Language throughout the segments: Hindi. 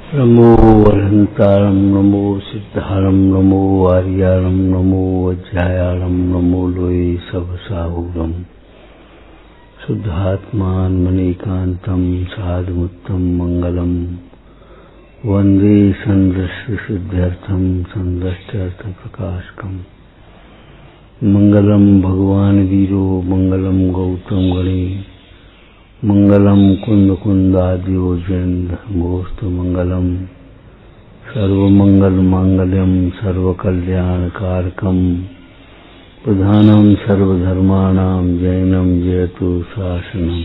नमो अरहंतारं नमो सिद्धारं नमो आर्यारं नमो वज्रायारं नमो लोये सबसाहुरं शुद्धात्मान मणिकान्तं साधुमुत्तम मंगलम वंदे संदृष्टि सिद्ध्यर्थं संदृष्ट्यर्थ प्रकाशकम् मंगलम भगवान वीरो मंगलम गौतम गणे मंगलम कुंद कुंदाद्यो जैन धर्मोस्तु मंगलम सर्वमंगल मांगल्यम सर्वकल्याण कारकम प्रधानम सर्वधर्माणां जैनम जयतु शासनम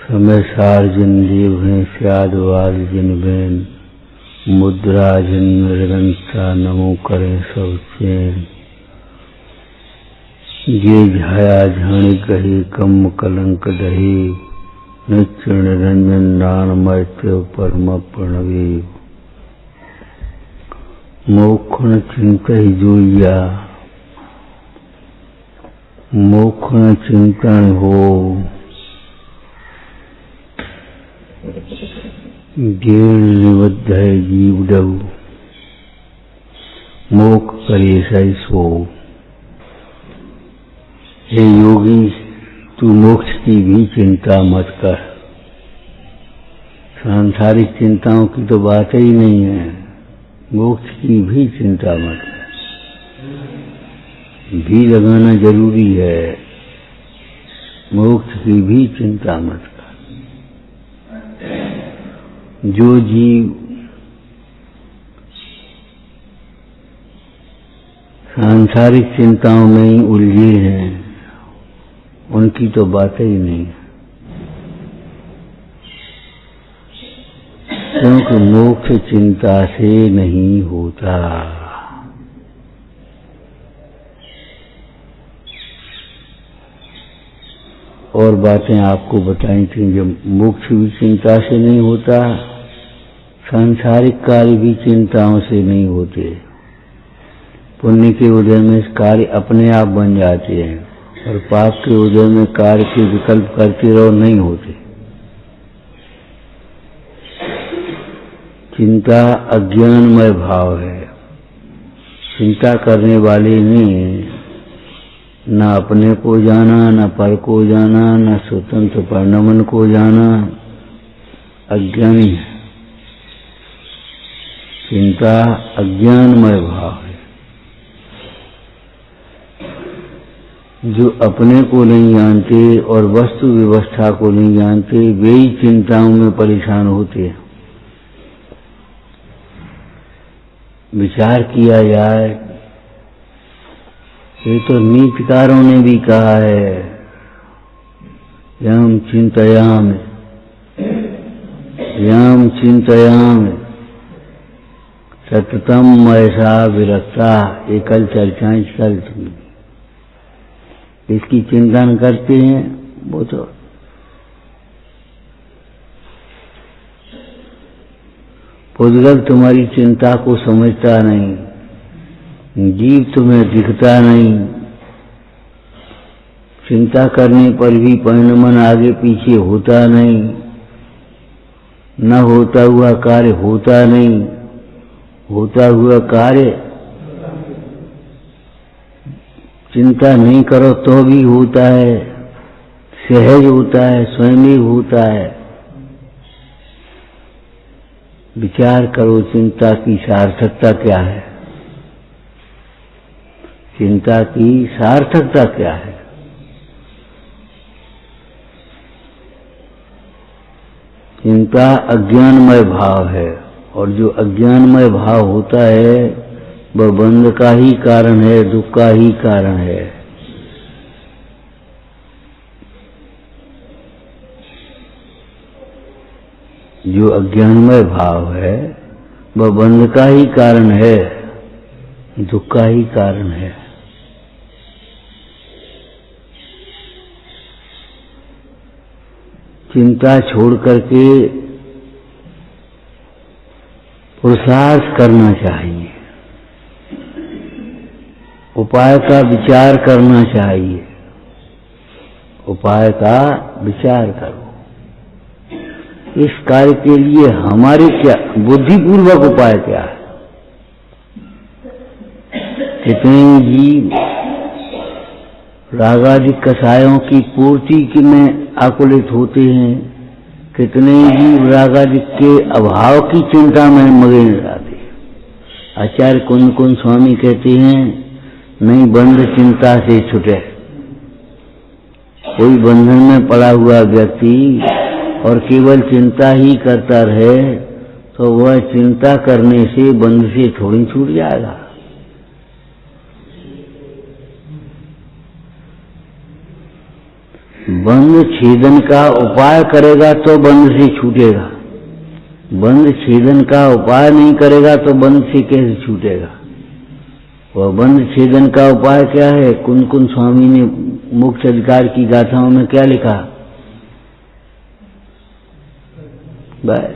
समय सार जिन देव हैं स्यादवाद जिन बैन मुद्रा जिन मृगंसा नमो करें सब चैन ये झाया झाणी कही कम कलंक दही नित्य निरंजन नान मैत्य परम प्रणवे मोक्षण चिंत जोइया मोक्षण चिंतन हो गेण निबद्ध है जीव डऊ मोक्ष करे सही सो। हे योगी, तू मोक्ष की भी चिंता मत कर। सांसारिक चिंताओं की तो बात ही नहीं है, मोक्ष की भी चिंता मत कर। भी लगाना जरूरी है, मोक्ष की भी चिंता मत कर। जो जीव सांसारिक चिंताओं में उलझे हैं उनकी तो बात ही नहीं, क्योंकि मोक्ष चिंता से नहीं होता। और बातें आपको बताई थी, जब मोक्ष भी चिंता से नहीं होता, सांसारिक कार्य भी चिंताओं से नहीं होते। पुण्य के उदय में कार्य अपने आप बन जाते हैं और पाप के उदय में कार्य के विकल्प करते रहो, नहीं होते। चिंता अज्ञानमय भाव है। चिंता करने वाले ने न अपने को जाना, न पर को जाना, न स्वतंत्र परिणमन को जाना, अज्ञानी है। चिंता अज्ञानमय भाव है। जो अपने को नहीं जानते और वस्तु व्यवस्था को नहीं जानते, वे ही चिंताओं में परेशान होते हैं। विचार किया जाए, ये तो नीतिकारों ने भी कहा है, यम चिंतयामि सततम ऐसा विरक्ता, एकल चर्चाएं चलती। इसकी चिंता न करते हैं वो तो पुद्गल तुम्हारी चिंता को समझता नहीं, जीव तुम्हें दिखता नहीं। चिंता करने पर भी परिणमन आगे पीछे होता नहीं, न होता हुआ कार्य होता नहीं, होता हुआ कार्य चिंता नहीं करो तो भी होता है, सहज होता है, स्वयं ही होता है। विचार करो, चिंता की सार्थकता क्या है? चिंता की सार्थकता क्या है? चिंता अज्ञानमय भाव है, और जो अज्ञानमय भाव होता है वह बंध का ही कारण है, दुख का ही कारण है। जो अज्ञानमय भाव है वह बंध का ही कारण है, दुख का ही कारण है। चिंता छोड़ करके पुरुषार्थ करना चाहिए, उपाय का विचार करना चाहिए। उपाय का विचार करो। इस कार्य के लिए हमारे क्या बुद्धिपूर्वक उपाय क्या है? कितने जीव रागादि कषायों की पूर्ति में आकुलित होते हैं, कितने जीव रागादि के अभाव की चिंता में मगन रहते हैं। आचार्य कुंद कुंद स्वामी कहते हैं, नहीं बंध चिंता से छूटे। कोई बंधन में पड़ा हुआ व्यक्ति और केवल चिंता ही करता रहे तो वह चिंता करने से बंध से थोड़ी छूट जाएगा। बंध छेदन का उपाय करेगा तो बंध से छूटेगा, बंध छेदन का उपाय नहीं करेगा तो बंध से कैसे छूटेगा? वह बंध छेदन का उपाय क्या है? कुंद कुंद स्वामी ने मोक्ष अधिकार की गाथाओं में क्या लिखा? बस,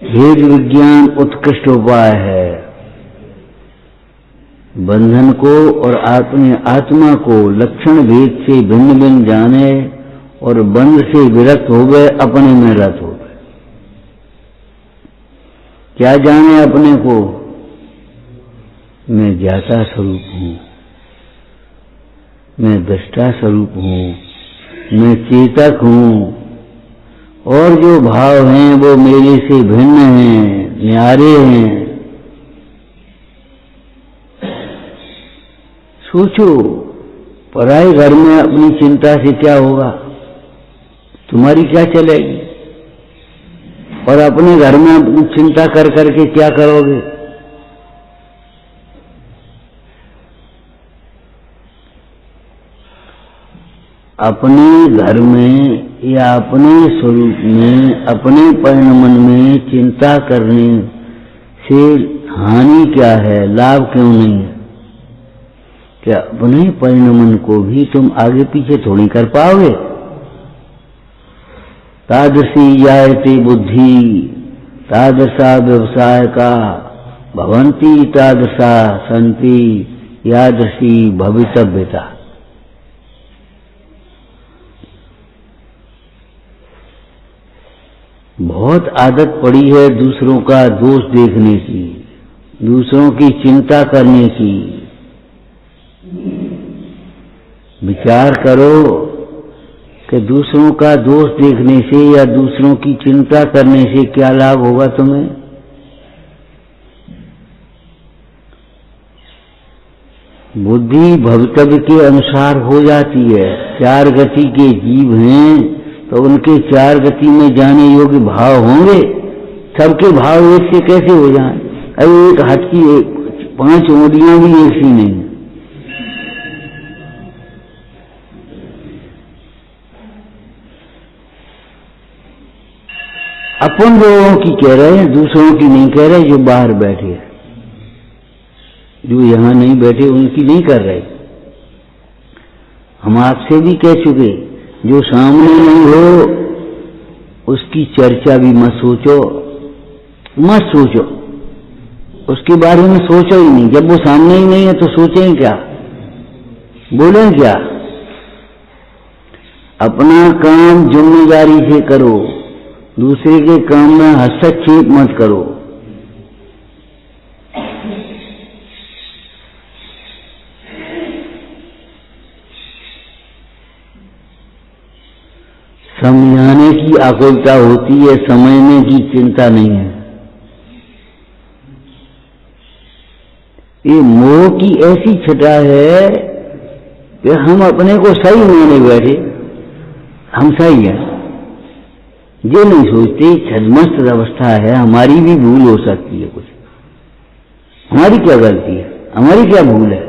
भेद विज्ञान उत्कृष्ट उपाय है। बंधन को और अपने आत्मा को लक्षण भेद से भिन्न भिन्न जाने और बंध से विरक्त हो गए, अपने में रत हो गए। क्या जाने अपने को? मैं ज्ञाता स्वरूप हूं, मैं दृष्टा स्वरूप हूं, मैं चेतक हूं, और जो भाव हैं वो मेरे से भिन्न हैं, न्यारे हैं। सोचो, पराए घर में अपनी चिंता से क्या होगा? तुम्हारी क्या चलेगी? और अपने घर में अपनी चिंता कर करके क्या करोगे? अपने घर में या अपने स्वरूप में, अपने परिणमन में चिंता करने से हानि क्या है, लाभ क्यों नहीं है? क्या अपने परिणमन को भी तुम आगे पीछे थोड़ी कर पाओगे? तादृशी जायते बुद्धि तादृशा व्यवसाय का भवंती तादृशा संति यादृशी भवितव्यता। बहुत आदत पड़ी है दूसरों का दोष देखने की, दूसरों की चिंता करने की। विचार करो कि दूसरों का दोष देखने से या दूसरों की चिंता करने से क्या लाभ होगा तुम्हें? बुद्धि भवितव्य के अनुसार हो जाती है। चार गति के जीव हैं तो उनके चार गति में जाने योग्य भाव होंगे। सबके भाव एक से कैसे हो जाएं? अरे एक हाथ की 5 उंगलियां भी एक सी नहीं। अपन लोगों की कह रहे हैं, दूसरों की नहीं कह रहे। जो बाहर बैठे, जो यहां नहीं बैठे, उनकी नहीं कर रहे। हम आपसे भी कह चुके, जो सामने नहीं हो उसकी चर्चा भी मत सोचो, मत सोचो, उसके बारे में सोचो ही नहीं। जब वो सामने ही नहीं है तो सोचें क्या, बोलें क्या? अपना काम जिम्मेदारी से करो, दूसरे के काम में हस्तक्षेप मत करो। समझाने की आकुलता होती है, समझने की चिंता नहीं है। ये मोह की ऐसी छटा है कि हम अपने को सही माने बैठे, हम सही है, ये नहीं सोचते छद्मस्त अवस्था है। हमारी भी भूल हो सकती है कुछ, हमारी क्या गलती है, हमारी क्या भूल है?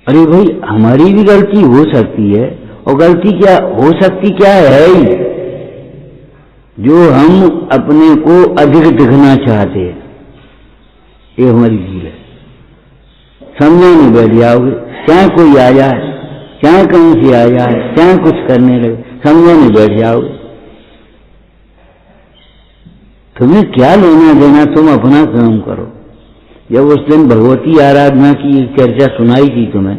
अरे भाई, हमारी भी गलती हो सकती है, और गलती क्या हो सकती क्या है ही, जो हम अपने को अधिक दिखना चाहते हैं, ये हमारी भूल है। समझने बैठ जाओगे, चाहे कोई आ जाए, चाहे कहीं से आ जाए, चाहे कुछ करने लगे, समझने बैठ जाओगे। तुम्हें क्या लेना देना, तुम अपना काम करो। जब उस दिन भगवती आराधना की एक चर्चा सुनाई थी तुम्हें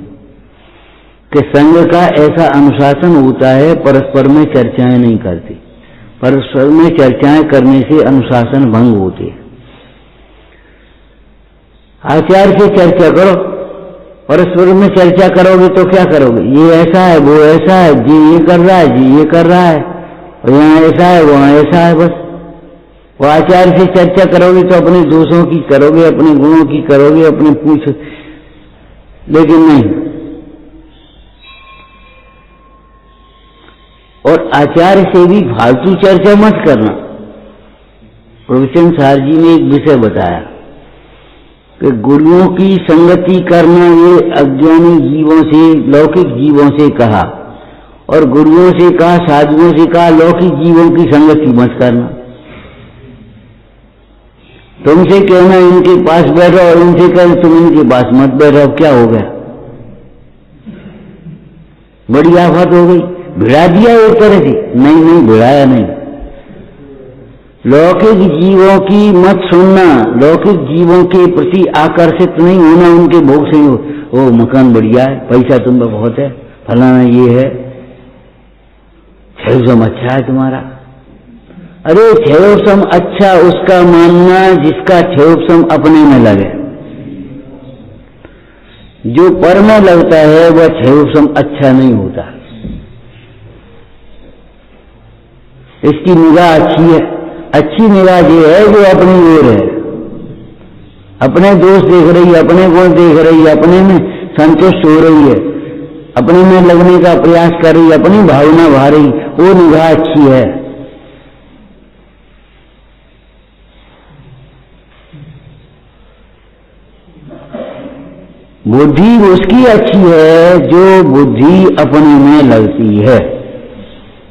कि संघ का ऐसा अनुशासन होता है, परस्पर में चर्चाएं नहीं करती, परस्पर में चर्चाएं करने से अनुशासन भंग होते है। आचार्य से चर्चा करो, परस्पर में चर्चा करोगे तो क्या करोगे, ये ऐसा है, वो ऐसा है, जी ये कर रहा है, जी ये कर रहा है, और यहाँ ऐसा है, वहाँ ऐसा है। बस वो आचार्य से चर्चा करोगे तो अपने दोषों की करोगे, अपने गुणों की करोगे, अपने पूछ, लेकिन नहीं। और आचार्य से भी फालतू चर्चा मत करना। प्रवचन सार जी ने एक विषय बताया कि गुरुओं की संगति करना ये अज्ञानी जीवों से, लौकिक जीवों से कहा, और गुरुओं से कहा, साधुओं से कहा, लौकिक जीवों की संगति मत करना। तुमसे कहना इनके पास बैठो और इनसे कहना तुम इनके पास मत बैठो, अब क्या हो गया, बड़ी आफत हो गई। भिड़ा दिया एक तरह से? नहीं, भिड़ाया नहीं। लौकिक जीवों की मत सुनना, लौकिक जीवों के प्रति आकर्षित नहीं होना, उनके भोग से हो। ओ मकान बढ़िया है, पैसा तुम पर बहुत है, फलाना ये है, छेवसम अच्छा है तुम्हारा। अरे छेवसम अच्छा उसका मानना जिसका छेवसम अपने में लगे। जो पर में लगता है वह छेवसम अच्छा नहीं होता। इसकी निगाह अच्छी है, अच्छी निगाह ये है जो अपनी ओर है, अपने दोष देख रही है, अपने गुण देख रही है, अपने में संतुष्ट हो रही है, अपने में लगने का प्रयास कर रही है, अपनी भावना भा रही, वो निगाह अच्छी है। बुद्धि उसकी अच्छी है जो बुद्धि अपने में लगती है।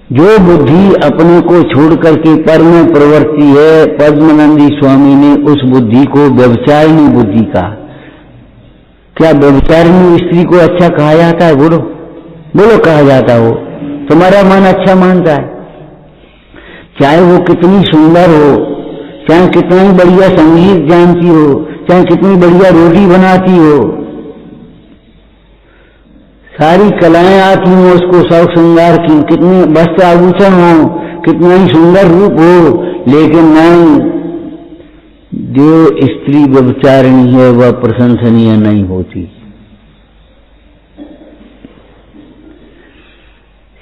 जो बुद्धि अपने को छोड़ करके पर में प्रवृत्ति है, पद्मनंदी स्वामी ने उस बुद्धि को व्यभिचारिणी बुद्धि कहा। क्या व्यभिचारिणी स्त्री को अच्छा कहा जाता है? बोलो बोलो, कहा जाता हो? तुम्हारा मन अच्छा मानता है, चाहे वो कितनी सुंदर हो, चाहे कितना ही बढ़िया संगीत जानती हो, चाहे कितनी बढ़िया रोटी बनाती हो, सारी कलाएं आती हो उसको, शौक श्रृंगार की, कितनी वस्त्र आभूषण हो, कितना ही सुंदर रूप हो, लेकिन नहीं, जो स्त्री व्यभिचारिणी है वह प्रशंसनीय नहीं होती।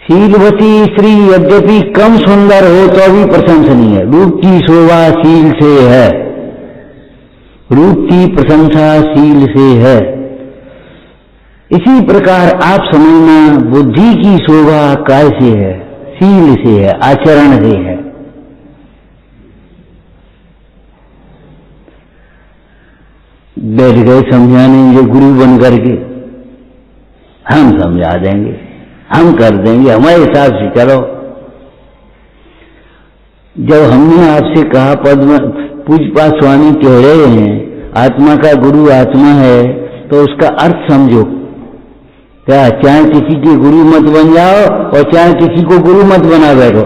शीलवती स्त्री यद्यपि कम सुंदर हो तो भी प्रशंसनीय है। रूप की शोभा शील से है, रूप की प्रशंसा शील से है। इसी प्रकार आप समझना, बुद्धि की शोभा काय से है? शील से है, आचरण से है। बैठ गए समझाने जो गुरु बन करके, हम समझा देंगे, हम कर देंगे, हमारे हिसाब से चलो। जब हमने आपसे कहा, पद्म पूज्यपाद स्वामी कह रहे हैं आत्मा का गुरु आत्मा है, तो उसका अर्थ समझो। क्या चाहे किसी के गुरु मत बन जाओ और चाहे किसी को गुरु मत बना बैठो।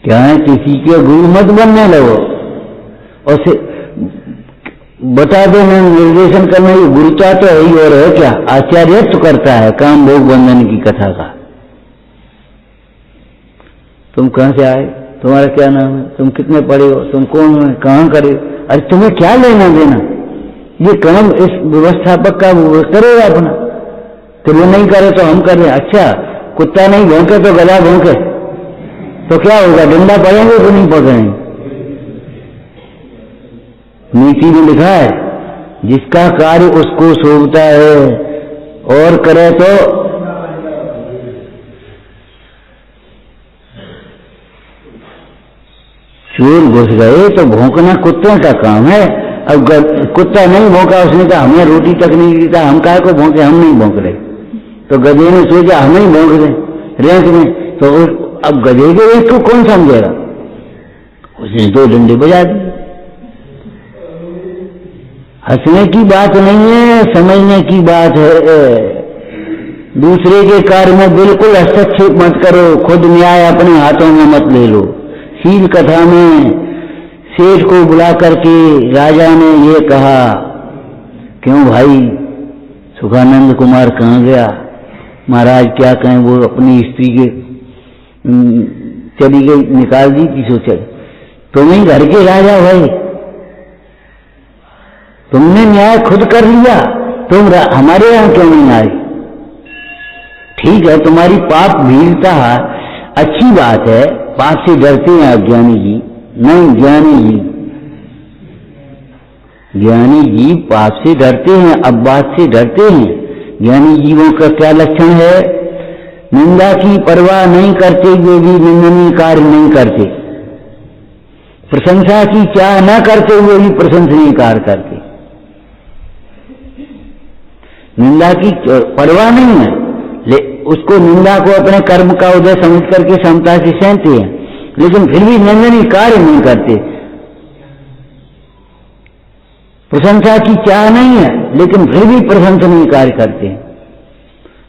चाहे किसी के गुरु मत बनने लगो और बता देना, निर्देशन करना, ये गुरुता तो है ही और है क्या? आचार्यत्व करता है काम भोग बंधन की कथा का। तुम कहां से आए, तुम्हारा क्या नाम है, तुम कितने पढ़े हो, तुम कौन हो, कहां करे? अरे तुम्हें क्या लेना देना? ये काम इस व्यवस्थापक का वो करेगा अपना, तो वो नहीं करे तो हम करें। अच्छा, कुत्ता नहीं भौंके तो गला भौंके तो क्या होगा? डंडा पड़ेंगे तो नहीं पकड़ेंगे? नीति में लिखा है जिसका कार्य उसको शोभता है और करे तो चोर घुस गए तो भौंकना कुत्तों का काम है। अब कुत्ता नहीं भौंका, उसने कहा हमें रोटी तक नहीं देता, हम काहे को भौंके, हम नहीं भौंक रहे। तो गधे ने सोचा हम ही भौंक रहे रेंक में, तो अब गधे के रेंक को कौन समझेगा? उसने 2 डंडे बजा दिए। हंसने की बात नहीं है, समझने की बात है। दूसरे के कार्य में बिल्कुल हस्तक्षेप मत करो, खुद न्याय अपने हाथों में मत ले लो। शील कथा में सेठ को बुला करके राजा ने ये कहा, क्यों भाई सुखानंद कुमार कहाँ गया? महाराज क्या कहें, वो अपनी स्त्री के चली गई, निकाल दी थी। सोचा तुम ही घर के राजा भाई, तुमने न्याय खुद कर लिया, तुम हमारे यहां क्यों नहीं आए? ठीक है, तुम्हारी पाप भीड़ता अच्छी बात है, पाप से डरते हैं अज्ञानी जी। नहीं, ज्ञानी जी पाप से डरते हैं, अब बात से डरते हैं। ज्ञानी जीवों का क्या लक्षण है? निंदा की परवाह नहीं करते हुए भी निंदनीय कार्य नहीं करते, प्रशंसा की चाह न करते हुए भी प्रशंसनीय कार्य करते। निंदा की परवाह नहीं है, उसको निंदा को अपने कर्म का उदय समझ करके क्षमता से सहते हैं, लेकिन फिर भी निंदनीय कार्य नहीं करते। प्रशंसा की चाह नहीं है, लेकिन फिर भी प्रशंसनीय कार्य करते हैं।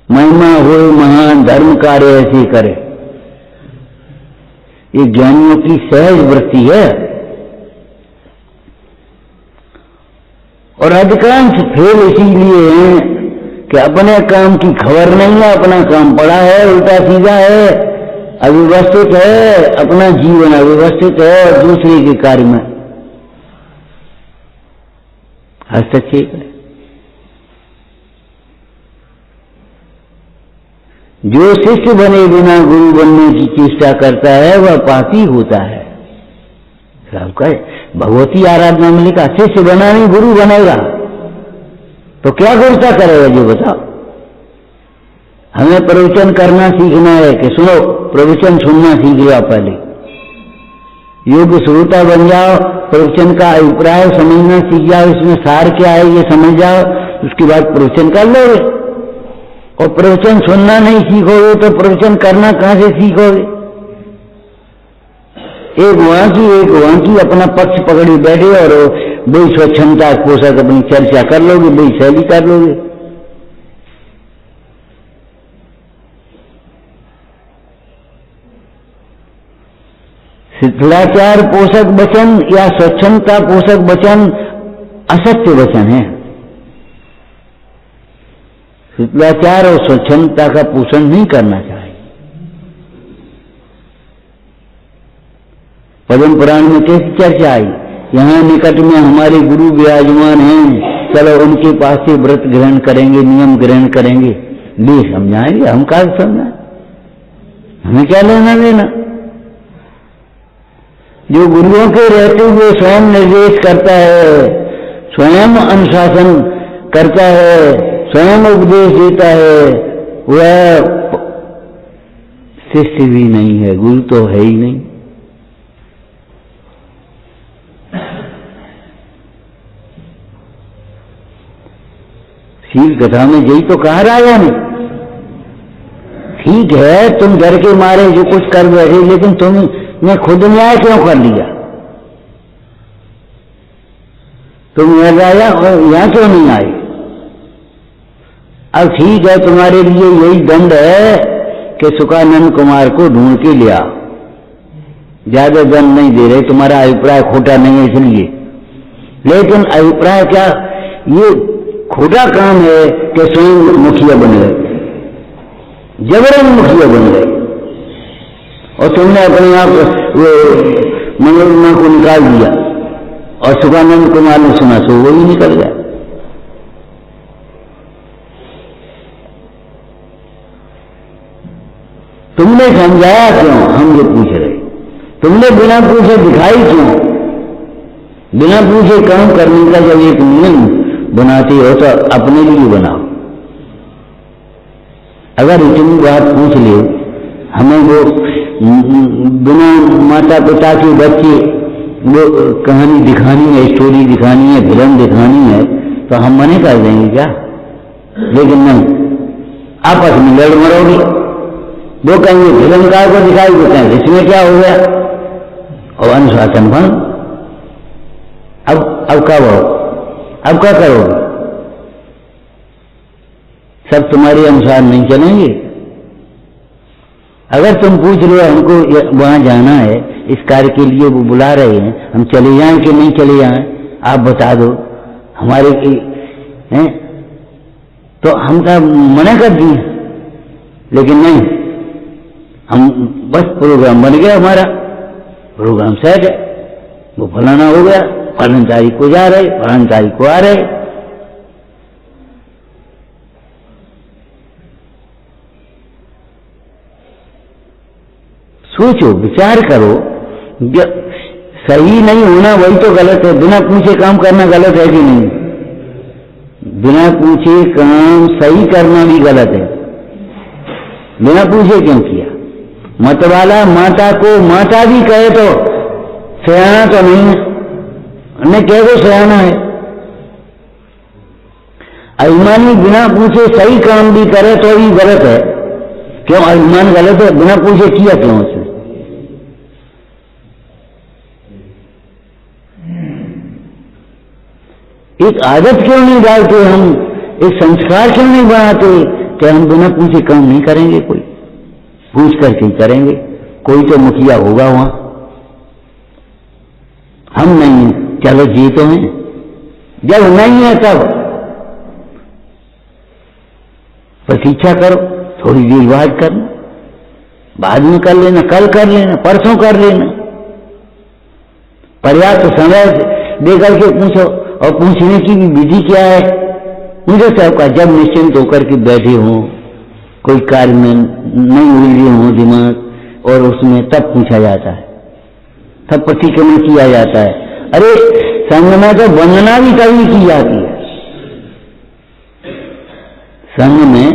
महिमा हो महान धर्म कार्य ऐसे करे, ये ज्ञानियों की सहज वृत्ति है। और अधिकांश फेल इसीलिए हैं कि अपने काम की खबर नहीं है, अपना काम पड़ा है, उल्टा सीधा है, अव्यवस्थित है, अपना जीवन अव्यवस्थित है और दूसरे के कार्य में हस्तक्षेप है। जो शिष्य बने बिना गुरु बनने की चेष्टा करता है वह पापी होता है। सबका भगवती आराधना में लिखा, शिष्य बना नहीं गुरु बनेगा, तो क्या गुरुता करेगा जो बताओ? हमें प्रवचन करना सीखना है कि सुनो, प्रवचन सुनना सीख जाओ, पहले योग्य श्रोता बन जाओ, प्रवचन का अभिप्राय समझना सीख जाओ, इसमें सार क्या है ये समझ जाओ, उसके बाद प्रवचन कर लोगे। और प्रवचन सुनना नहीं सीखोगे तो प्रवचन करना कहां से सीखोगे? एक वहां की अपना पक्ष पकड़ी बैठे और बड़ी स्वच्छंदता पोषक अपनी चर्चा कर लोगे, बड़ी शैली कर लोगे। शिथिलाचार पोषक वचन या स्वच्छंदता पोषक वचन असत्य वचन है। शिथिलाचार और स्वच्छंदता का पोषण नहीं करना चाहिए। पद्म पुराण में कैसी चर्चा आई, यहाँ निकट में हमारे गुरु विराजमान हैं, चलो उनके पास से व्रत ग्रहण करेंगे, नियम ग्रहण करेंगे, भी समझाएंगे। हम क्या समझाएं, हमें क्या लेना देना? जो गुरुओं के रहते हुए स्वयं निर्देश करता है, स्वयं अनुशासन करता है, स्वयं उपदेश देता है, वह शिष्य भी नहीं है, गुरु तो है ही नहीं। शील कथा में यही तो कहा राजा ने, ठीक है तुम डर के मारे जो कुछ कर बैठे, लेकिन तुमने खुद न्याय क्यों कर लिया? तुम राजा यहां क्यों नहीं आए? अब ठीक है, तुम्हारे लिए यही दंड है कि सुखानंद कुमार को ढूंढ के लिया। ज्यादा दंड नहीं दे रहे, तुम्हारा अभिप्राय खोटा नहीं है इसलिए। लेकिन अभिप्राय क्या, ये खोटा काम है कि स्वयं मुखिया बन गए, जबरन मुखिया बन गए, और तुमने अपने आप वो मनोरमा को निकाल दिया, और सुखानंद कुमार ने सुना सो वो ही निकल गया। तुमने समझाया क्यों, हम ये पूछ रहे। तुमने बिना पूछे दिखाई क्यों? बिना पूछे काम करने का जब एक नियम बनाते हो तो अपने लिए बनाओ। अगर इतनी बात पूछ ले, हमें वो बिना माता पिता के बच्चे वो कहानी दिखानी है, स्टोरी दिखानी है, फिल्म दिखानी है, तो हम मने कर देंगे क्या? लेकिन नहीं, आपस में लड़ मरोगे। वो कहेंगे फिल्मकार को दिखाई देते हैं, इसमें क्या हो गया? और अनुशासन भंग। अब क्या हो, अब क्या करोगे? सब तुम्हारे अनुसार नहीं चलेंगे। अगर तुम पूछ रहे हो हमको वहां जाना है, इस कार्य के लिए वो बुला रहे हैं, हम चले जाएं कि नहीं चले जाएं, आप बता दो हमारे हैं, तो हम क्या मना कर दिए? लेकिन नहीं, हम बस प्रोग्राम बन गया, हमारा प्रोग्राम सेट है, वो फलाना हो गया, फलानी तारीख को जा रहे, फलानी तारीख को आ रहे। सोचो, विचार करो, सही नहीं होना वही तो गलत है। बिना पूछे काम करना गलत है कि नहीं? बिना पूछे काम सही करना भी गलत है। बिना पूछे क्यों किया? मतवाला माता को माता भी कहे तो सयाना तो नहीं है, न कह दो सयाना है। अभिमानी बिना पूछे सही काम भी करे तो भी गलत है। क्यों अभिमान गलत है? बिना पूछे किया क्यों उसने? एक आदत क्यों नहीं डालते हम, एक संस्कार क्यों नहीं बनाते कि हम बिना पूछे काम नहीं करेंगे? कोई पूछ करके ही करेंगे। कोई तो मुखिया होगा वहां, हम नहीं हैं, चलो जी तो हैं। जब नहीं है तब प्रतीक्षा करो, थोड़ी देर बाद करना, बाद में कर लेना, कल कर लेना, परसों कर लेना। पर्याप्त समय दे करके पूछो, और पूछने की भी विधि क्या है? मुझे सबका जब निश्चिंत होकर के बैठे हों, कोई कार्य में नहीं उलझे हों दिमाग, और उसमें तब पूछा जाता है, तब प्रतिक्रमण किया जाता है। अरे संघ में तो वंदना भी कभी की जाती है। संघ में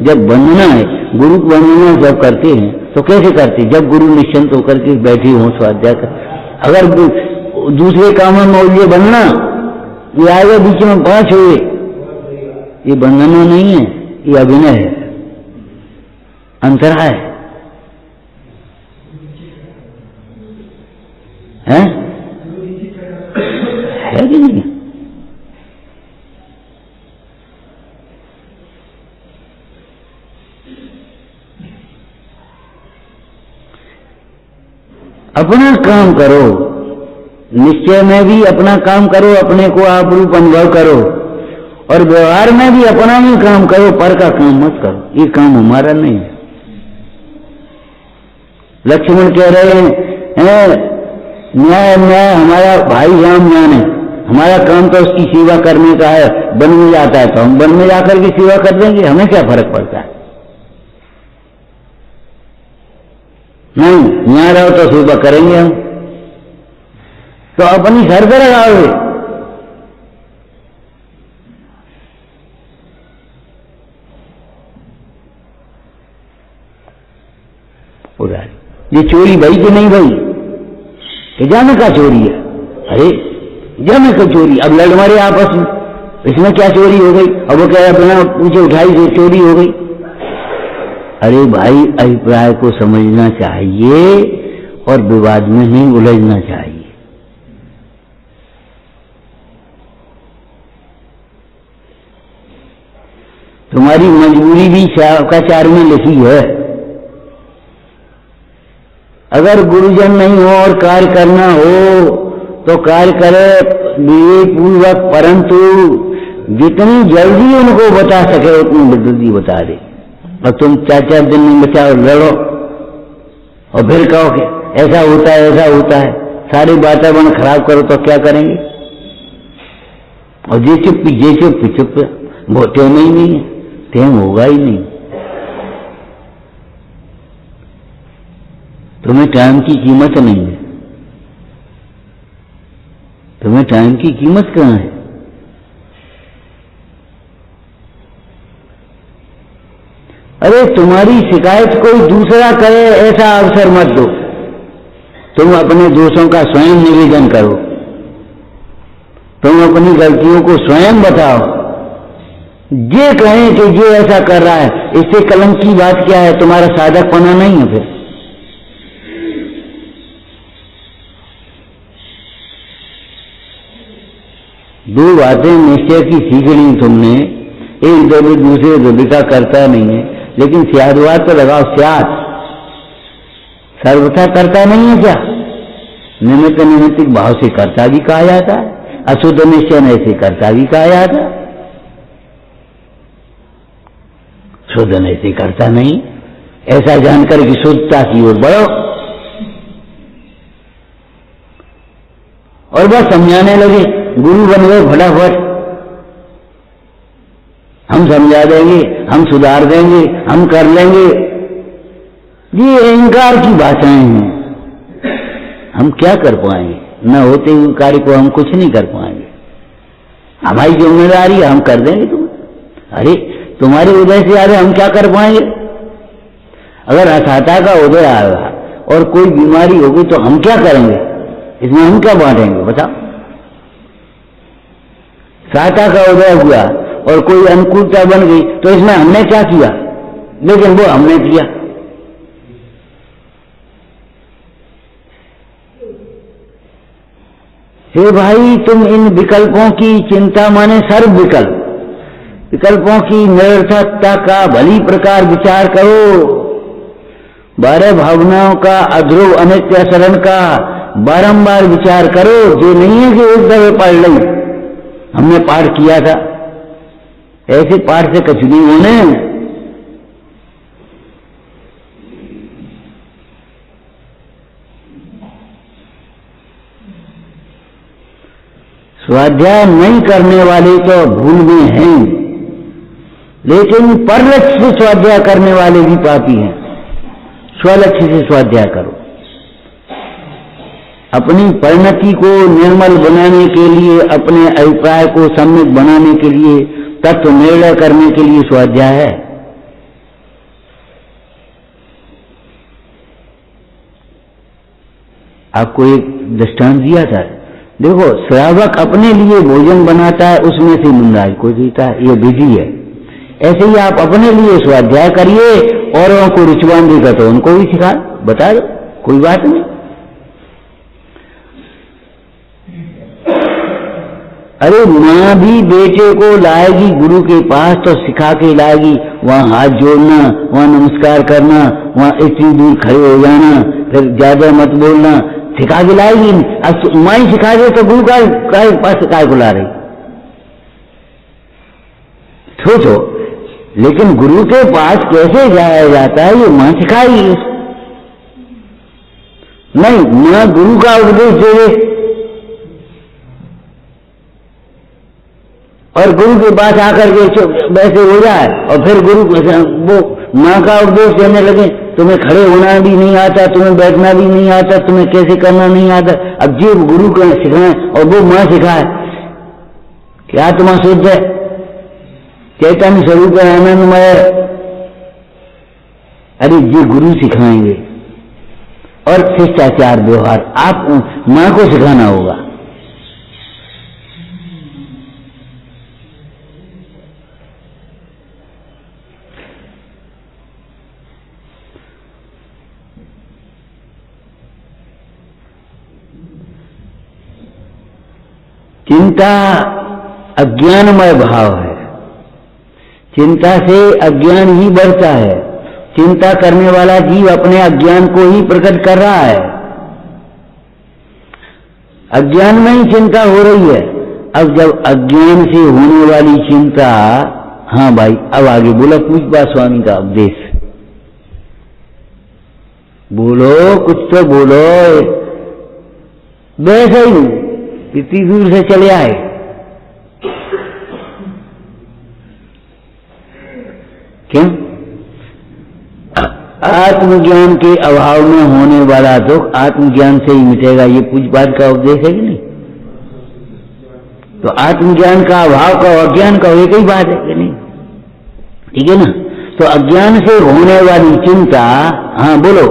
जब वंदना है, गुरु की वंदना जब करते हैं तो कैसे करते? जब गुरु निश्चिंत होकर के बैठे हों स्वाध्याय कर। अगर दूसरे कामों में उलझे वंदना, ये आगे बीच में 5 हुए, ये वंदना नहीं है, ये अभिनय है, अंतराय है कि नहीं? अपना काम करो, निश्चय में भी अपना काम करो, अपने को आप रूप अनुभव करो, और व्यवहार में भी अपना ही काम करो, पर का काम मत करो। ये काम हमारा नहीं है। लक्ष्मण कह रहे हैं न्याय न्याय हमारा भाई राम जाने, हमारा काम तो उसकी सेवा करने का है। वन में जाता है तो हम वन में जाकर के सेवा कर देंगे, हमें क्या फर्क पड़ता है? नहीं, यहाँ रहो तो सेवा करेंगे हम, तो अपनी घर पर लगाओगे। ये चोरी भाई कि नहीं भाई? कि जाने का चोरी है? अरे जाने का चोरी, अब लड़ मारे आपस में, इसमें क्या चोरी हो गई? अब वो कह रहा बिना पूछे उठाई से चोरी हो गई। अरे भाई, अभिप्राय को समझना चाहिए और विवाद में नहीं उलझना चाहिए। तुम्हारी मजबूरी भी शाकाचार में लिखी है। अगर गुरुजन नहीं हो और कार्य करना हो तो कार्य करे विवेकपूर्वक, परंतु जितनी जल्दी उनको बता सके उतनी जल्दी बता दे। और तुम 4-4 दिन में बचाओ, लड़ो और फिर कहो कि ऐसा होता है, ऐसा होता है, सारे वातावरण खराब करो तो क्या करेंगे? और जे चुप वो टेम ही नहीं है, टेम होगा ही नहीं। तुम्हें टाइम की कीमत नहीं है। तुम्हें टाइम की कीमत कहां है? अरे तुम्हारी शिकायत कोई दूसरा करे ऐसा अवसर मत दो। तुम अपने दोषों का स्वयं निवेदन करो, तुम अपनी गलतियों को स्वयं बताओ। ये कहें कि ये ऐसा कर रहा है, इससे कलंक की बात क्या है? तुम्हारा साधकपना नहीं है। फिर दो बातें निश्चय की सीख ली तुमने, एक दो दूसरे दुविधा करता नहीं है, लेकिन स्यादवाद तो लगाओ, स्याद सर्वथा कर्ता नहीं है क्या? निमित्त निमित्तिक भाव से कर्ता भी कहा जाता है, अशुद्ध निश्चय ऐसे कर्ता भी कहा जाता है। शुद्ध ऐसे कर्ता नहीं, ऐसा जानकर कि शुद्धता की ओर बढ़ो और बस समझाने लगे, गुरु बन गए फटाफट, हम समझा देंगे, हम सुधार देंगे, हम कर लेंगे। ये अहंकार की भाषाएं हैं। हम क्या कर पाएंगे? न होते हुए कार्य को हम कुछ नहीं कर पाएंगे। हमारी जिम्मेदारी है, हम कर देंगे तुम्हें। अरे तुम्हारे उदय से आगे हम क्या कर पाएंगे? अगर असाता का उदय आएगा और कोई बीमारी होगी तो हम क्या करेंगे? इसमें हम क्या बांटेंगे बताओ? साता का उदय हुआ और कोई अनुकूलता बन गई तो इसमें हमने क्या किया? लेकिन वो हमने किया। हे भाई, तुम इन विकल्पों की चिंता माने सर्व विकल्पों की निरर्थकता का भली प्रकार विचार करो। 12 भावनाओं का अध्रुव अनित्य शरण का बारंबार विचार करो। जो नहीं है कि एक दफे पढ़ ली, हमने पाठ किया था, ऐसे पाठ से कुछ नहीं होने। स्वाध्याय नहीं करने वाले तो भूल में हैं, लेकिन परलक्ष्य से स्वाध्याय करने वाले भी पापी हैं। स्वलक्ष्य से स्वाध्याय करो। अपनी परिणति को निर्मल बनाने के लिए, अपने अभिप्राय को सम्यक बनाने के लिए, तत्व निर्णय करने के लिए स्वाध्याय है। आपको एक दृष्टांत दिया था, देखो श्रावक अपने लिए भोजन बनाता है, उसमें से मुंडाई को देता है, ये विधि है। ऐसे ही आप अपने लिए स्वाध्याय करिए, औरों को रुचवान देगा तो उनको भी सिखा बता दो, कोई बात नहीं। अरे माँ भी बेटे को लाएगी गुरु के पास तो सिखा के लाएगी, वहां हाथ जोड़ना, वहां नमस्कार करना, वहां इतनी दूर खड़े हो जाना, फिर ज्यादा मत बोलना, सिखा के लाएगी। अब माँ ही सिखा दे तो गुरु का पास काय को ला रही? सोचो। लेकिन गुरु के पास कैसे जाया जाता है ये माँ सिखाएगी। नहीं, माँ गुरु का उपदेश दे और गुरु के पास आकर के वैसे हो जाए और फिर गुरु वो माँ का उपदेश देने लगे, तुम्हें खड़े होना भी नहीं आता, तुम्हें बैठना भी नहीं आता, तुम्हें कैसे करना नहीं आता। अब जी गुरु को सिखाए और वो माँ सिखाए, क्या तुम्हारा शुद्ध है, चैतन्य स्वरूप है, आनंदमय। अरे जी गुरु सिखाएंगे और शिष्टाचार व्यवहार आप माँ को सिखाना होगा। चिंता अज्ञानमय भाव है। चिंता से अज्ञान ही बढ़ता है। चिंता करने वाला जीव अपने अज्ञान को ही प्रकट कर रहा है। अज्ञान में ही चिंता हो रही है। अब जब अज्ञान से होने वाली चिंता, हाँ भाई अब आगे बोला पूज्य स्वामी का उपदेश, बोलो कुछ तो बोलो। वैसे ही इतनी दूर से चले आए, क्यों? आत्मज्ञान के अभाव में होने वाला दुख आत्मज्ञान से ही मिटेगा, ये पूज्यपाद का उपदेश है कि नहीं? तो आत्मज्ञान का अभाव का अज्ञान का एक ही बात है कि नहीं? ठीक है ना? तो अज्ञान से होने वाली चिंता, हाँ बोलो,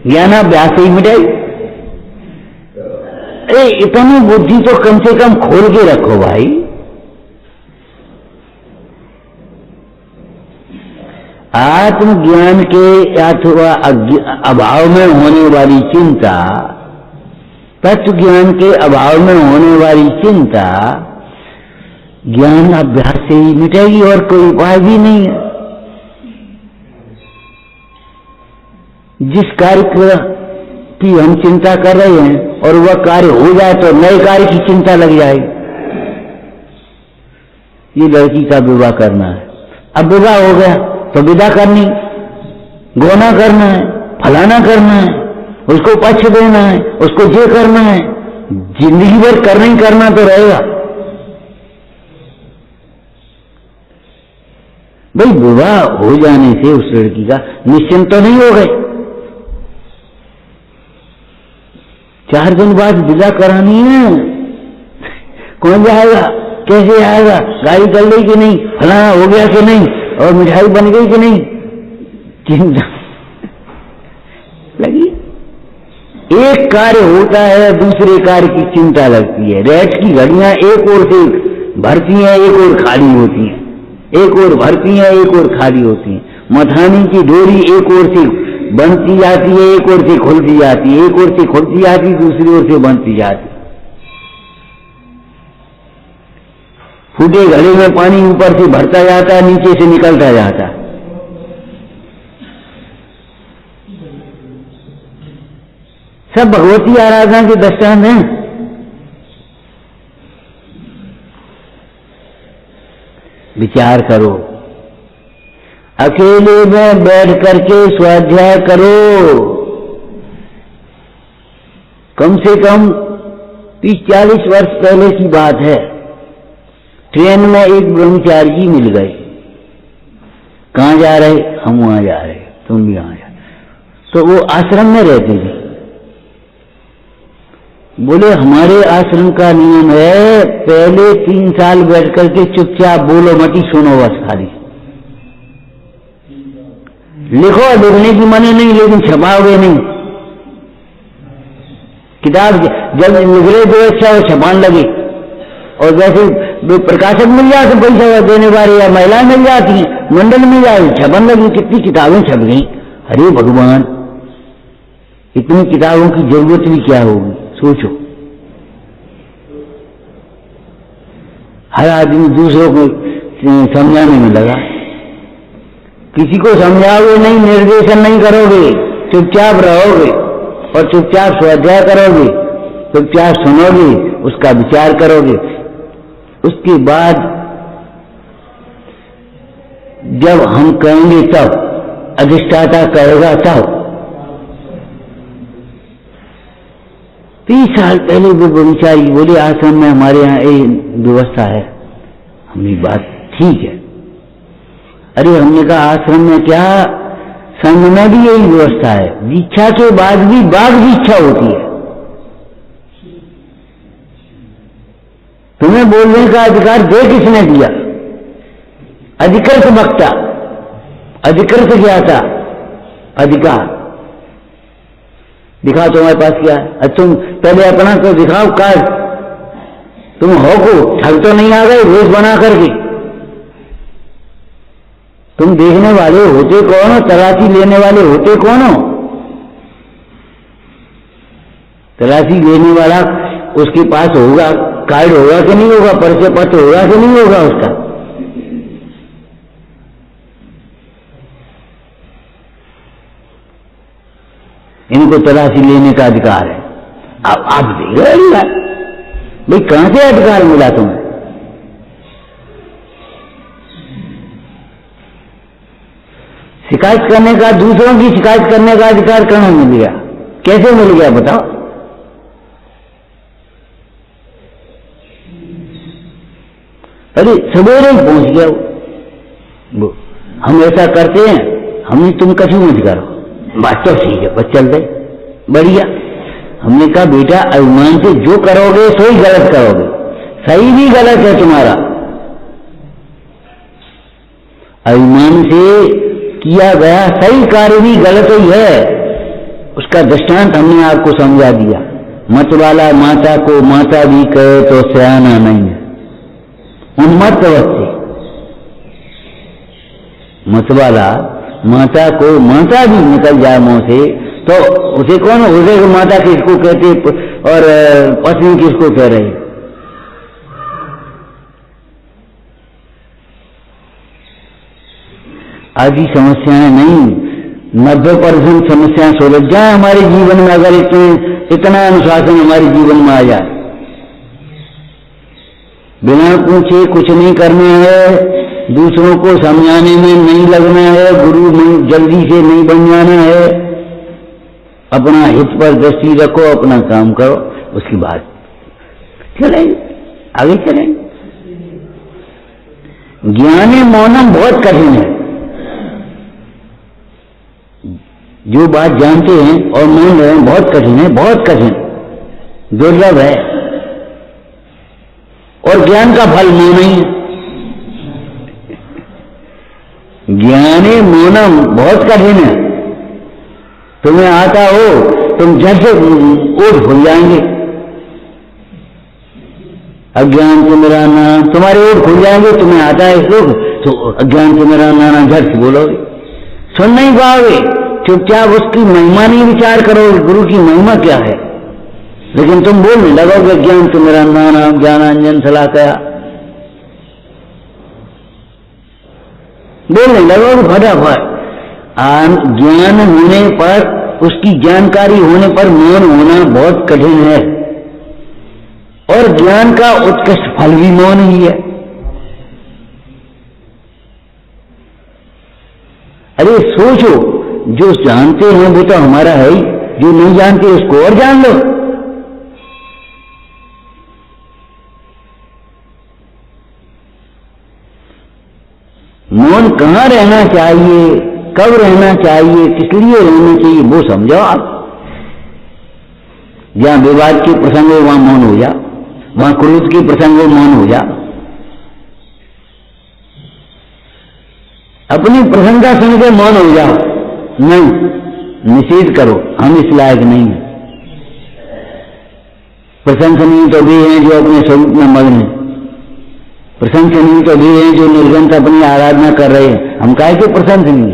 ज्ञानाभ्यास से ही मिटेगी। अरे इतनी बुद्धि तो कम से कम खोल के रखो भाई। आत्मज्ञान के अथवा अभाव में होने वाली चिंता, तत्व ज्ञान के अभाव में होने वाली चिंता ज्ञान अभ्यास से ही मिटेगी और कोई उपाय भी नहीं है। जिस कार्य की हम चिंता कर रहे हैं और वह कार्य हो जाए तो नए कार्य की चिंता लग जाएगी। ये लड़की का विवाह करना है, अब विवाह हो गया तो विदा करनी, गोना करना है, फलाना करना है, उसको पक्ष देना है, उसको ये करना है, जिंदगी भर करना ही करना तो रहेगा। भाई विवाह हो जाने से उस लड़की का निश्चिंत तो नहीं हो गए, 4 दिन बाद विदा करानी है, कौन जाएगा, कैसे आएगा, गाड़ी चल गई कि नहीं, फलाना हो गया कि नहीं, और मिठाई बन गई कि नहीं, चिंता लगी। एक कार्य होता है दूसरे कार्य की चिंता लगती है। रेत की घड़ियां एक ओर से भरती हैं, एक ओर खाली होती हैं, एक ओर भरती हैं, एक ओर खाली होती हैं। मथानी की डोरी एक ओर से बनती जाती है, एक ओर से खुलती जाती है, एक ओर से खुलती जाती है, दूसरी ओर से बनती जाती है। फूटे घड़े में पानी ऊपर से भरता जाता है, नीचे से निकलता जाता है। सब भगवती आराधना के दृष्टांत हैं। विचार करो, अकेले में बैठ करके स्वाध्याय करो। कम से कम 30-40 वर्ष पहले की बात है, ट्रेन में एक ब्रह्मचारी मिल गए। कहां जा रहे, हम वहां जा रहे, तुम भी वहां जा। तो वो आश्रम में रहते थे। बोले हमारे आश्रम का नियम है, पहले 3 साल बैठ करके चुपचाप बोलो मती, सुनो बस खाली। लिखो, लिखने की मने नहीं, लेकिन छपाओगे नहीं। किताब जब निकले तो अच्छा वो छपान लगे, और वैसे प्रकाशक मिल जाए तो पैसा देने वाले या महिलाएं मिल जाती हैं, मंडल मिल जाए, छपन लगी, कितनी किताबें छप गई। अरे भगवान, इतनी किताबों की जरूरत भी क्या होगी, सोचो। हर आदमी दूसरों को समझाने में लगा। किसी को समझाओगे नहीं, निर्देशन नहीं करोगे, चुपचाप रहोगे और चुपचाप स्वाध्याय करोगे, चुपचाप सुनोगे, उसका विचार करोगे। उसके बाद जब हम कहेंगे तब, अधिष्ठाता कहेगा तब। 30 साल पहले वो ब्रह्मचारी बोले आश्रम में हमारे यहाँ व्यवस्था है। हमने बात ठीक है। अरे हमने कहा आश्रम में क्या, संघ में भी यही व्यवस्था है, दीक्षा के बाद भी बाघ दीक्षा होती है। तुम्हें बोलने का अधिकार दे किसने दिया? अधिकृत वक्ता, अधिकृत ज्ञाता, अधिकार। दिखाओ तुम्हारे पास क्या है। तुम पहले अपना तो दिखाओ कार्ड, तुम हो को ठग तो नहीं आ गए रोज बना करके। तुम देखने वाले होते कौन हो, तलाशी लेने वाले होते कौन हो? तलाशी लेने वाला उसके पास होगा, कार्ड होगा कि नहीं होगा, परिचय पत्र होगा कि नहीं होगा उसका। इनको तलाशी लेने का अधिकार है। अब आप देख रहे भाई, कहां से अधिकार मिला तुम्हें? शिकायत करने का, दूसरों की शिकायत करने का अधिकार कहां मिल गया, कैसे मिल गया बताओ? अरे सवेरे ही पहुंच गया वो। हम ऐसा करते हैं, हमने तुम कछु मत करो, बात तो ठीक है, बस चल गए, बढ़िया। हमने कहा बेटा अभिमान से जो करोगे सो ही गलत करोगे, सही भी गलत है तुम्हारा। अभिमान से किया गया सही कार्य भी गलत ही है। उसका दृष्टांत हमने आपको समझा दिया। मत वाला माता को माता भी कहे तो सयाना नहीं है। उन्मत्त अवस्थी मत वाला माता को माता भी निकल जाए मुंह से तो उसे कौन, उसे माता किसको कहते और पत्नी किसको कह रहे? आदि समस्याएं नहीं, 90% समस्याएं सुलझ जाए हमारे जीवन में, अगर इतना अनुशासन हमारे जीवन में आ जाए। बिना पूछे कुछ नहीं करना है, दूसरों को समझाने में नहीं लगना है, गुरु में जल्दी से नहीं बन जाना है, अपना हित पर दृष्टि रखो, अपना काम करो, उसकी बात चलेंगे, आगे चलेंगे। ज्ञाने मौनम बहुत कठिन है। जो बात जानते हैं और मान रहे हैं बहुत कठिन है, बहुत कठिन, दुर्लभ है, और ज्ञान का फल मौन ही है। ज्ञाने मौनम बहुत कठिन है। तुम्हें आता हो तुम झट से ओठ खुल जाएंगे, अज्ञान से मेरा नाम, तुम्हारे ओठ खुल जाएंगे, तुम्हें आता है सुख तो अज्ञान से मेरा नाम झट से बोलोगे, सुन नहीं पाओगे, चुपचाप उसकी महिमा नहीं विचार करोगे, गुरु की महिमा क्या है, लेकिन तुम बोलने लगोगे ज्ञान से मेरा नाम ज्ञानांजन शलाकया, बोलने लगोगे फटाफट। ज्ञान होने पर, उसकी जानकारी होने पर मौन होना बहुत कठिन है, और ज्ञान का उत्कृष्ट फल भी मौन ही है। अरे सोचो, जो जानते हैं वो तो हमारा है ही, जो नहीं जानते उसको और जान लो। मौन कहाँ रहना चाहिए, कब रहना चाहिए, किस लिए रहना चाहिए, वो समझो आप। जहां विवाद के प्रसंग हो वहां मौन हो जा, वहां क्रोध के प्रसंग हो मौन हो जा, अपनी प्रशंसा सुन के मौन हो जा, नहीं निषेध करो, हम इस लायक नहीं है। प्रशंसनीय तो वे हैं जो अपने स्वरूप में मग्न है, प्रशंसनीय तो वे हैं जो निर्गंत अपनी आराधना कर रहे हैं, हम काहे के प्रशंसनीय।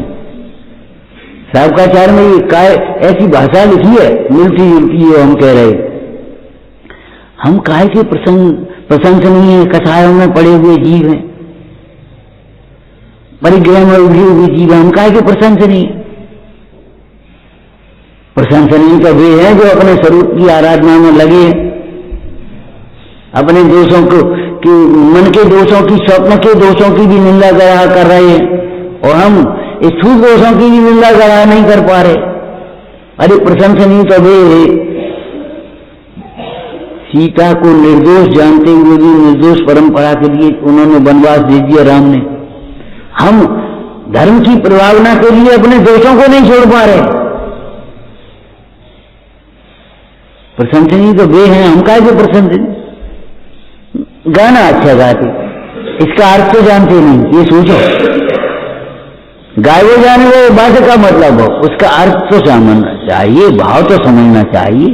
सावकाचार में ये काय ऐसी भाषा लिखी है मिलती जुलती है, हम कह रहे हम काहे के प्रशंसनीय, कसायों में पड़े हुए जीव हैं, परिग्रह में उभरे हुए जीव, हम काहे के प्रशंसनीय। प्रशंसनीय तो वे हैं जो अपने स्वरूप की आराधना में लगे, अपने दोषों को कि मन के दोषों की, स्वप्न के दोषों की भी निंदा गराह कर रहे हैं, और हम स्थूल दोषों की भी निंदा गराह नहीं कर पा रहे। अरे प्रशंसनीय तो वे, सीता को निर्दोष जानते हुए भी निर्दोष परंपरा के लिए उन्होंने वनवास दे दिया राम ने। हम धर्म की प्रभावना के लिए अपने दोषों को नहीं छोड़ पा रहे। प्रशंसनीय तो वे हैं, हम काहे को प्रशंसनीय। गाना अच्छा गाते, इसका अर्थ तो जानते नहीं, ये सोचो, गाए जाने वो बात का मतलब हो, उसका अर्थ तो समझना चाहिए, भाव तो समझना चाहिए।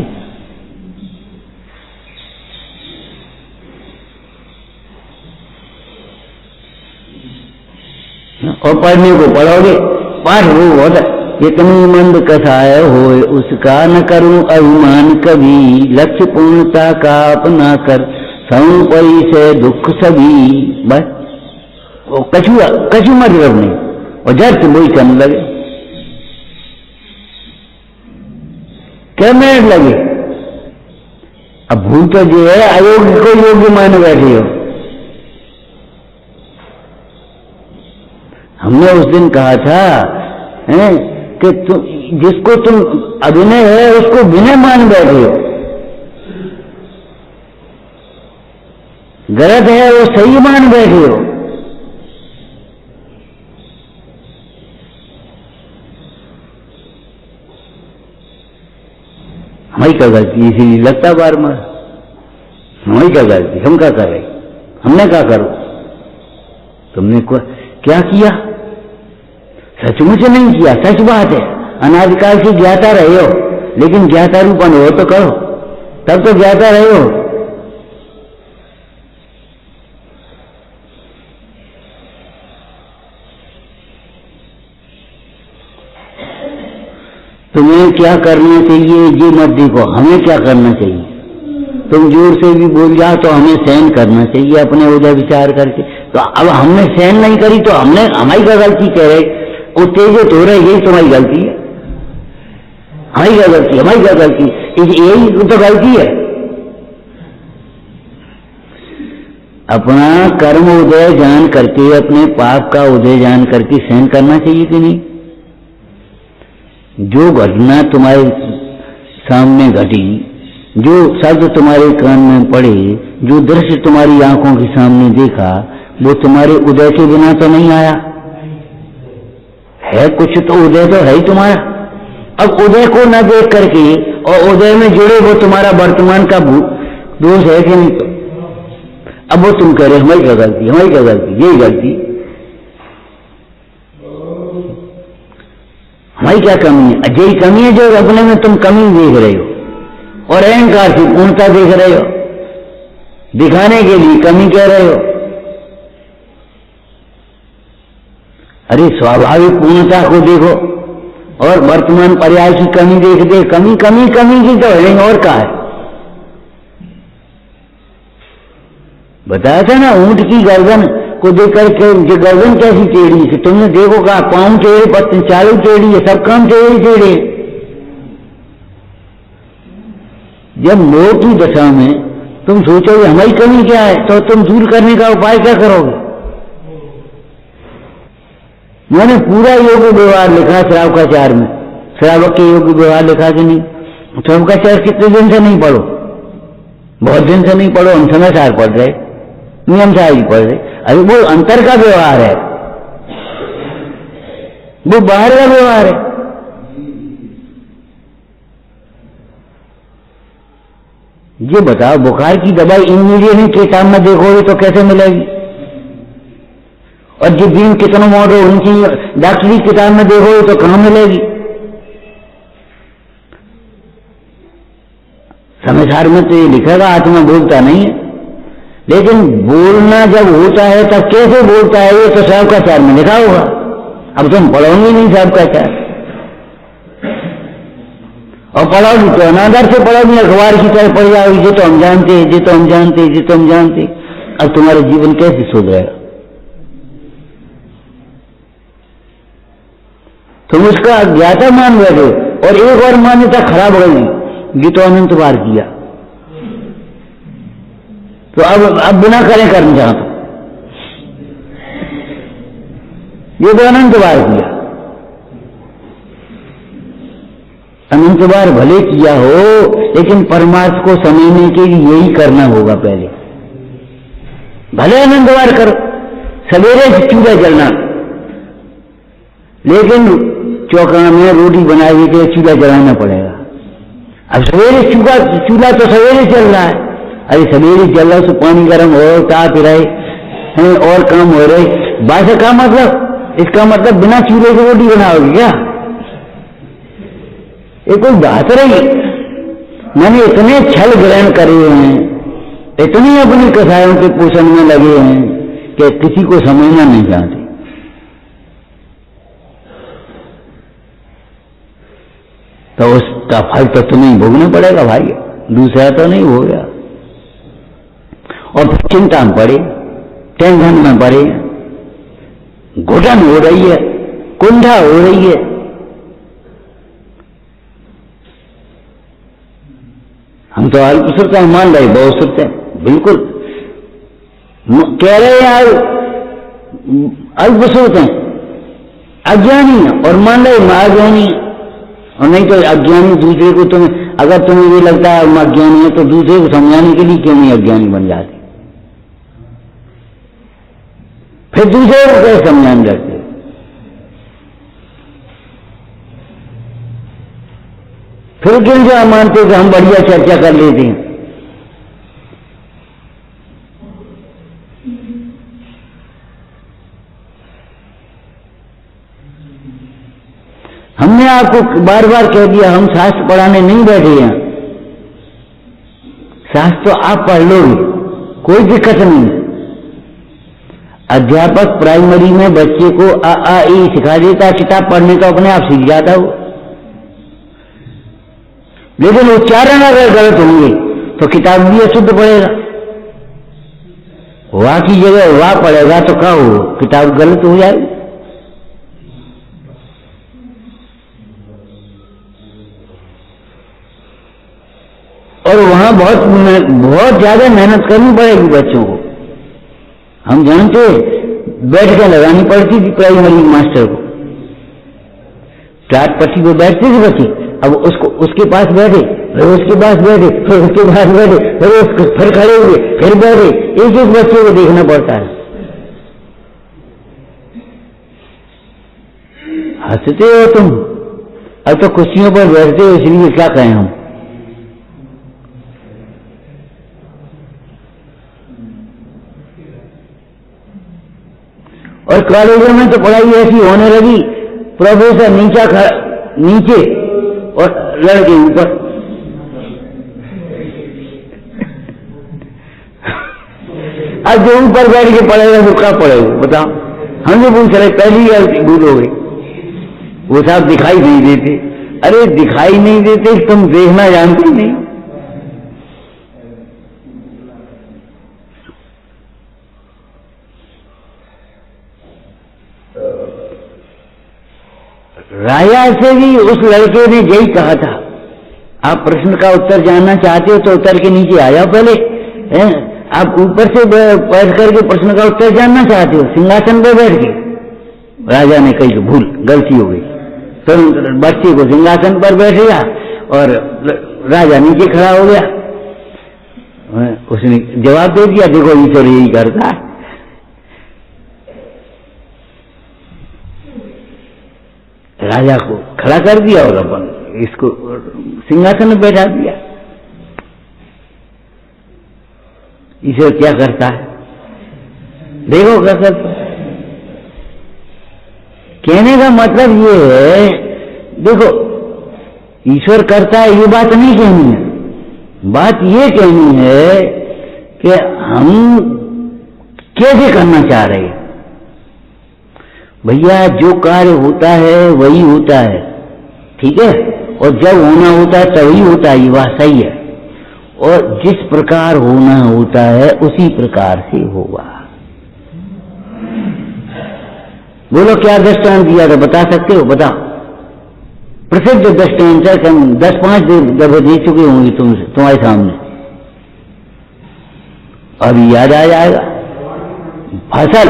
और पढ़ने को पढ़ोगे, पाठ वो होता, इतनी मंद कसाय होए उसका न करूं अभिमान कभी, लक्ष्य पूर्णता का अपना कर सौपरी से दुख सभी। बस वो कछु मतलब नहीं, और जड़ से वही करने लगे, क्या मिनट लगे। अब भूल तो जो है अयोग्य को योग्य मान बैठे हो। हमने उस दिन कहा था कि जिसको तुम अभिनय है उसको विनय मान बैठे हो, गलत है वो सही मान बैठे हो। हमारी क्या गलती, इसीलिए लगता बार बार हमारी क्या गलती, हम क्या कर रहे, हमने क्या करो, तुमने क्या किया, सचमुच नहीं किया, सच बात है। अनादिकाल से ज्ञाता रहे हो, लेकिन ज्ञाता रूप अनुभव तो करो, तब तो ज्ञाता रहे हो। तुम्हें क्या करना चाहिए ये मत देखो, हमें क्या करना चाहिए। तुम जोर से भी बोल जाओ तो हमें सहन करना चाहिए अपने उधर विचार करके। तो अब हमने सहन नहीं करी तो हमने हमारी क्या गलती कह रहे, उत्तेजित हो रहे, यही तुम्हारी गलती है। हमारी क्या गलती, हमारी क्या गलती, यही तो गलती है। अपना कर्म उदय जान करके, अपने पाप का उदय जान करके सहन करना चाहिए कि नहीं? जो घटना तुम्हारे सामने घटी, जो शब्द तुम्हारे कान में पड़े, जो दृश्य तुम्हारी आंखों के सामने देखा, वो तुम्हारे उदय के बिना तो नहीं आया है। कुछ तो उदय तो है ही तुम्हारा। अब उदय को न देख करके और उदय में जुड़े वो तुम्हारा वर्तमान का दोष है कि नहीं? अब वो तुम कह रहे हमारी क्या गलती, हमारी क्या गलती, यही गलती, हमारी क्या कमी है? यही कमी है जो अपने में तुम कमी देख रहे हो और अहंकार से पूर्णता देख रहे हो, दिखाने के लिए कमी कह रहे हो। अरे स्वाभाविक पूर्णता को देखो और वर्तमान पर्याय की कमी देख दे। कमी कमी कमी की तो है, और क्या है? बताया था ना, ऊंट की गर्दन को देख करके गर्दन कैसी टेढ़ी है, तुमने देखो कहा पांव टेढ़े, पत्नी चालू टेढ़ी है, सब काम टेढ़े टेढ़े। जब मोह की दशा में तुम सोचोगे हमारी कमी क्या है, तो तुम दूर करने का उपाय क्या करोगे? मैंने पूरा योग व्यवहार लिखा श्रावकाचार्य में, श्रावक के योग व्यवहार लिखा कि नहीं? श्रावकाचार्य कितने दिन से नहीं पढ़ो, बहुत दिन से नहीं पढ़ो, हम समय सार पढ़ रहे, नियम सार ही पढ़ रहे। अरे वो अंतर का व्यवहार है, वो बाहर का व्यवहार है। ये बताओ, बुखार की दवाई इमीडिएटली किताब में देखोगे तो कैसे मिलेगी? और जो दिन कितना मोड़ो उनकी डॉक्टरी किताब में देखोगे तो कहां मिलेगी? समाचार में तो ये लिखेगा आत्मा बोलता नहीं है, लेकिन बोलना जब होता है तब कैसे बोलता है ये तो श्रावकाचार्य में लिखा होगा। अब तुम पढ़ोगे नहीं श्रावकाचार्य, और पढ़ोगी तो अनादर से पढ़ोगी, अखबार की तरह पढ़ जाओगी, ये तो हम जानते हैं, ये तो हम जानते हैं, ये तो हम जानते। अब तुम्हारा जीवन कैसे सुधरेगा? तुम उसका अज्ञाता मान बैठे और एक और मान्यता खराब हो गई, ये तो अनंत बार किया, तो अब बिना करें कर्म चाहता, ये तो अनंत बार किया। अनंत बार भले किया हो, लेकिन परमार्थ को समझने के लिए यही करना होगा पहले। भले अनंत बार करो, सवेरे से चूल्हा जलना, लेकिन चौका में रोटी बनाने के लिए चूल्हा जलाना पड़ेगा। अब सवेरे चूल्हा तो सवेरे चल रहा है, अरे सवेरे चल रहा तो पानी गर्म हो, ताप रहे हैं और काम हो रहे, बात का मतलब, इसका मतलब बिना चूल्हे की रोटी बनाओगे क्या? ये कोई बात रही? मैंने इतने छल ग्रहण करे हैं, इतनी अपनी कसायों के पोषण में लगे हैं कि किसी को समझना नहीं चाहते। तो उसका फल तो तुम्हें भोगना पड़ेगा भाई, दूसरा तो नहीं हो गया। और फिर चिंता में पड़े, टेंशन में पड़े, घुटन हो रही है, कुंठा हो रही है। हम तो अल्प श्रुता मान रहे, बहुत श्रुत है, बिल्कुल कह रहे हैं अल्प श्रुत हैं, अज्ञानी है, और मान रहे महाज्ञानी है। और नहीं तो अज्ञानी दूसरे को, तुम्हें अगर तुम्हें ये लगता है हम अज्ञानी है तो दूसरे को समझाने के लिए क्यों नहीं अज्ञानी बन जाते? फिर दूसरे को कैसे समझाने लगते? फिर क्यों जो हम मानते कि हम बढ़िया चर्चा कर लेते हैं? हमने आपको बार बार कह दिया, हम शास्त्र पढ़ाने नहीं बैठे हैं। शास्त्र तो आप पढ़ लोगे, कोई दिक्कत नहीं। अध्यापक प्राइमरी में बच्चे को अ आ ई सिखा देता, किताब पढ़ने तो अपने आप सीख जाता हो, लेकिन उच्चारण अगर गलत होंगे तो किताब भी अशुद्ध पड़ेगा। वाह की जगह वाह पड़ेगा तो क्या हो, किताब गलत हो जाएगी। वहां बहुत ज्यादा मेहनत करनी पड़ेगी बच्चों को। हम जानते बैठ के लगानी पड़ती थी प्राइमरी मास्टर को, चाट पट्टी पे बैठते थे बच्चे, अब उसके पास बैठे, फिर उसके पास बैठे, फिर उसके पास बैठे, फिर खड़े हुए, फिर बैठे, एक एक बच्चे को देखना पड़ता है। हंसते हो तुम, अब तो कुर्सियों पर बैठते हो, इसलिए क्या कहें हम। और कॉलेजों में तो पढ़ाई ऐसी होने लगी, प्रोफेसर नीचे और लड़के ऊपर। अब जो ऊपर बैठ के पढ़ेगा तो क्या पढ़ेगा बताओ। हमने पूछ रहे पहली गलती भूल हो गई, वो साहब दिखाई नहीं देते। अरे दिखाई नहीं देते, तुम देखना जानते नहीं। राजा से भी उस लड़के ने यही कहा था, आप प्रश्न का उत्तर जानना चाहते हो तो उतर के नीचे आ जाओ पहले, आप ऊपर से बैठ करके प्रश्न का उत्तर जानना चाहते हो सिंहासन पर बैठ के। राजा ने कही भूल, गलती हो गई, तो बच्चे को सिंहासन पर बैठेगा और राजा नीचे खड़ा हो गया। उसने जवाब दे दिया, देखो ईश्वर यही करता है। राजा को खड़ा कर दिया और अपन इसको सिंहासन में बैठा दिया। ईश्वर क्या करता है, देखो क्या करता है। कहने का मतलब ये है, देखो ईश्वर करता है ये बात नहीं कहनी है, बात ये कहनी है कि हम कैसे करना चाह रहे हैं। भैया जो कार्य होता है वही होता है, ठीक है, और जब होना होता है तभी होता है, ये बात सही है। और जिस प्रकार होना होता है उसी प्रकार से होगा। बोलो क्या दृष्टांत दिया था, बता सकते हो, बताओ। प्रसिद्ध दृष्टांत है, 10-5 दफे दे चुके होंगे तुम्हारे सामने, अभी याद आ जाएगा। फसल,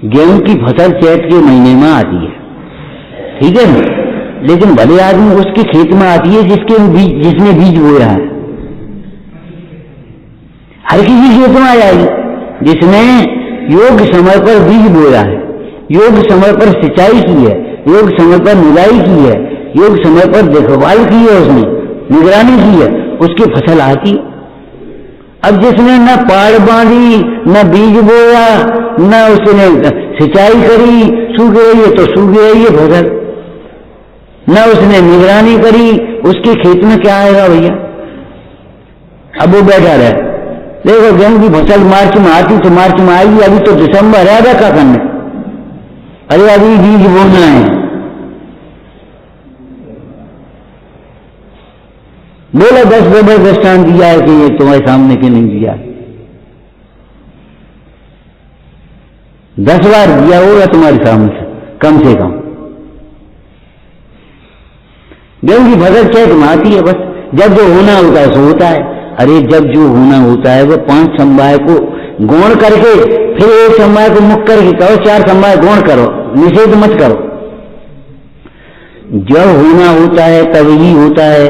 गेहूं की फसल चैत के महीने में आती है, ठीक है ना, लेकिन भले आदमी उसके खेत में आती है जिसने बीज बोया है। हर किसी खेत में आ जाएगी जिसने योग्य समय पर बीज बोया है, योग्य समय पर सिंचाई की है, योग्य समय पर निराई की है, योग्य समय पर देखभाल की है, उसने निगरानी की है, उसकी फसल आती है। अब जिसने न पाड़ बांधी, न बीज बोया, न उसने सिंचाई करी, सूख रही है तो सूख रही है फसल, न उसने निगरानी करी, उसके खेत में क्या आएगा भैया। अब वो बैठा रहे, देखो गेहूं की फसल मार्च में आती तो मार्च में आएगी, अभी तो दिसंबर है, क्या करना, अरे अभी बीज बोना है। बोला 10 बार दृष्टांत दिया है कि ये तुम्हारे सामने के नहीं दिया, 10 बार दिया होगा तुम्हारे सामने कम से कम। गेहूं की फसल चैत में आती है, बस जब जो होना होता है सो होता है। अरे जब जो होना होता है वो 5 समवाय को गौण करके फिर 1 समवाय को मुक्त करके कहो 4 समवाय गौण करो, निषेध मत करो। जब होना होता है तब ही होता है,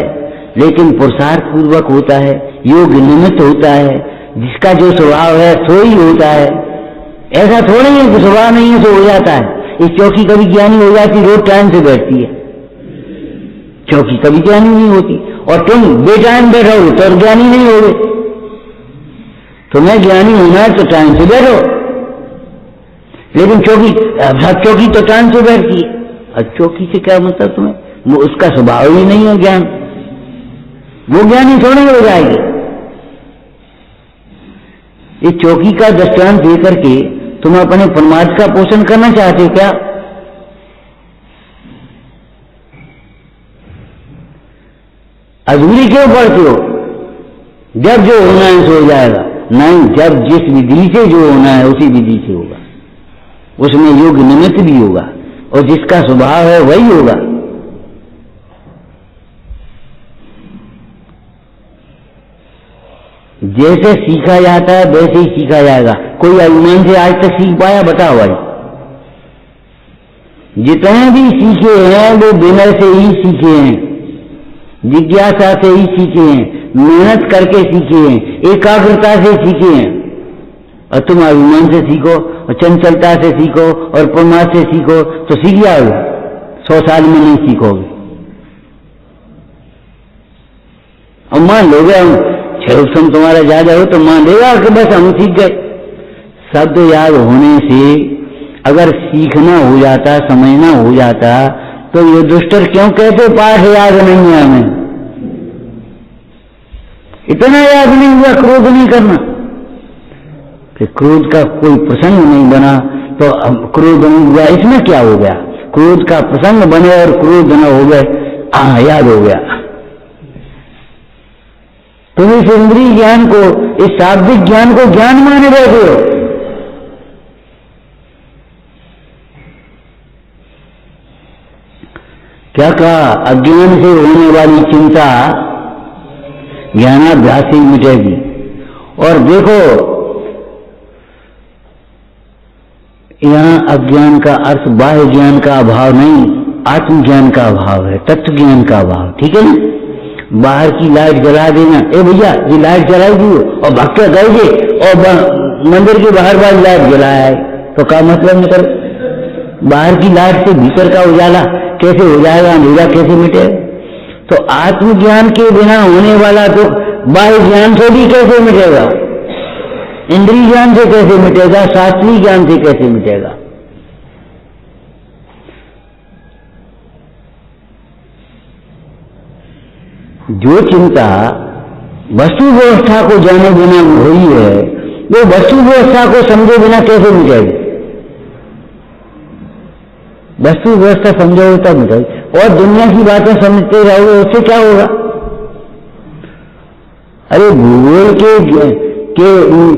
लेकिन पुरुषार्थ पूर्वक होता है, योग निमित्त होता है, जिसका जो स्वभाव है सो ही होता है। ऐसा थोड़ा ही है कि स्वभाव नहीं है तो हो जाता है। इस चौकी कभी ज्ञानी हो जाती, रोज टाइम से बैठती है, चौकी कभी ज्ञानी नहीं होती। और तुम बेटाइम बैठोगे तो ज्ञानी नहीं होगे। तुम्हें ज्ञानी होना है तो टाइम से बैठो, लेकिन चौकी तो टाइम से बैठती है। और चौकी से क्या मतलब तुम्हें, उसका स्वभाव ही नहीं है ज्ञान, वो ज्ञानी थोड़ी हो जाएगी। इस चौकी का दृष्टांत देकर के तुम अपने प्रमाद का पोषण करना चाहते हो क्या? अधूरी क्यों पढ़ते हो? जब जो होना है सो हो जाएगा। नहीं, जब जिस विधि से जो होना है उसी विधि से होगा, उसमें योग निमित्त भी होगा और जिसका स्वभाव है वही होगा। जैसे सीखा जाता है वैसे ही सीखा जाएगा। कोई अभिमान से आज तक सीख पाया? बताओ भाई। जितने भी सीखे हैं वो विनय से ही सीखे हैं, जिज्ञासा से ही सीखे हैं, मेहनत करके सीखे हैं, एकाग्रता से सीखे हैं। और तुम अभिमान से सीखो और चंचलता से सीखो और प्रमाद से सीखो तो सीख जाओगे, 100 साल में नहीं सीखोगे। और मान लोगे हम क्षण तुम्हारा ज्यादा हो तो मान लेगा कि बस हम सीख गए। शब्द याद होने से अगर सीखना हो जाता, समझना हो जाता तो ये दुष्टर क्यों कहते पाठ याद नहीं है हमें? इतना याद नहीं हुआ, क्रोध नहीं करना। कि क्रोध का कोई प्रसंग नहीं बना तो क्रोध नहीं हुआ, इसमें क्या हो गया? क्रोध का प्रसंग बने और क्रोध न हो गए, याद हो गया। तुम इस इंद्रिय ज्ञान को, इस शाब्दिक ज्ञान को ज्ञान माने बैठे हो। क्या कहा? अज्ञान से होने वाली चिंता ज्ञानाभ्यास से मिटेगी। और देखो यहां अज्ञान का अर्थ बाह्य ज्ञान का अभाव नहीं, आत्मज्ञान का अभाव है, तत्व ज्ञान का अभाव। ठीक है ना? बाहर की लाइट जला देना, ए भैया ये लाइट जलाई दी और भाग के गए और मंदिर के बाहर बाहर लाइट जलाया है तो क्या मतलब निकल? बाहर की लाइट से भीतर का उजाला कैसे हो जाएगा, अंधेरा कैसे मिटेगा? तो आत्मज्ञान के बिना होने वाला दुख बाह्य ज्ञान से भी कैसे मिटेगा? इंद्रिय ज्ञान से कैसे मिटेगा? शास्त्रीय ज्ञान से कैसे मिटेगा? जो चिंता वस्तु व्यवस्था को जाने बिना हुई है वो वस्तु व्यवस्था को समझे बिना कैसे मिटेगी? वस्तु व्यवस्था समझोगे तब मिटेगी। और दुनिया की बातें समझते रहोगे उससे क्या होगा? अरे भूगोल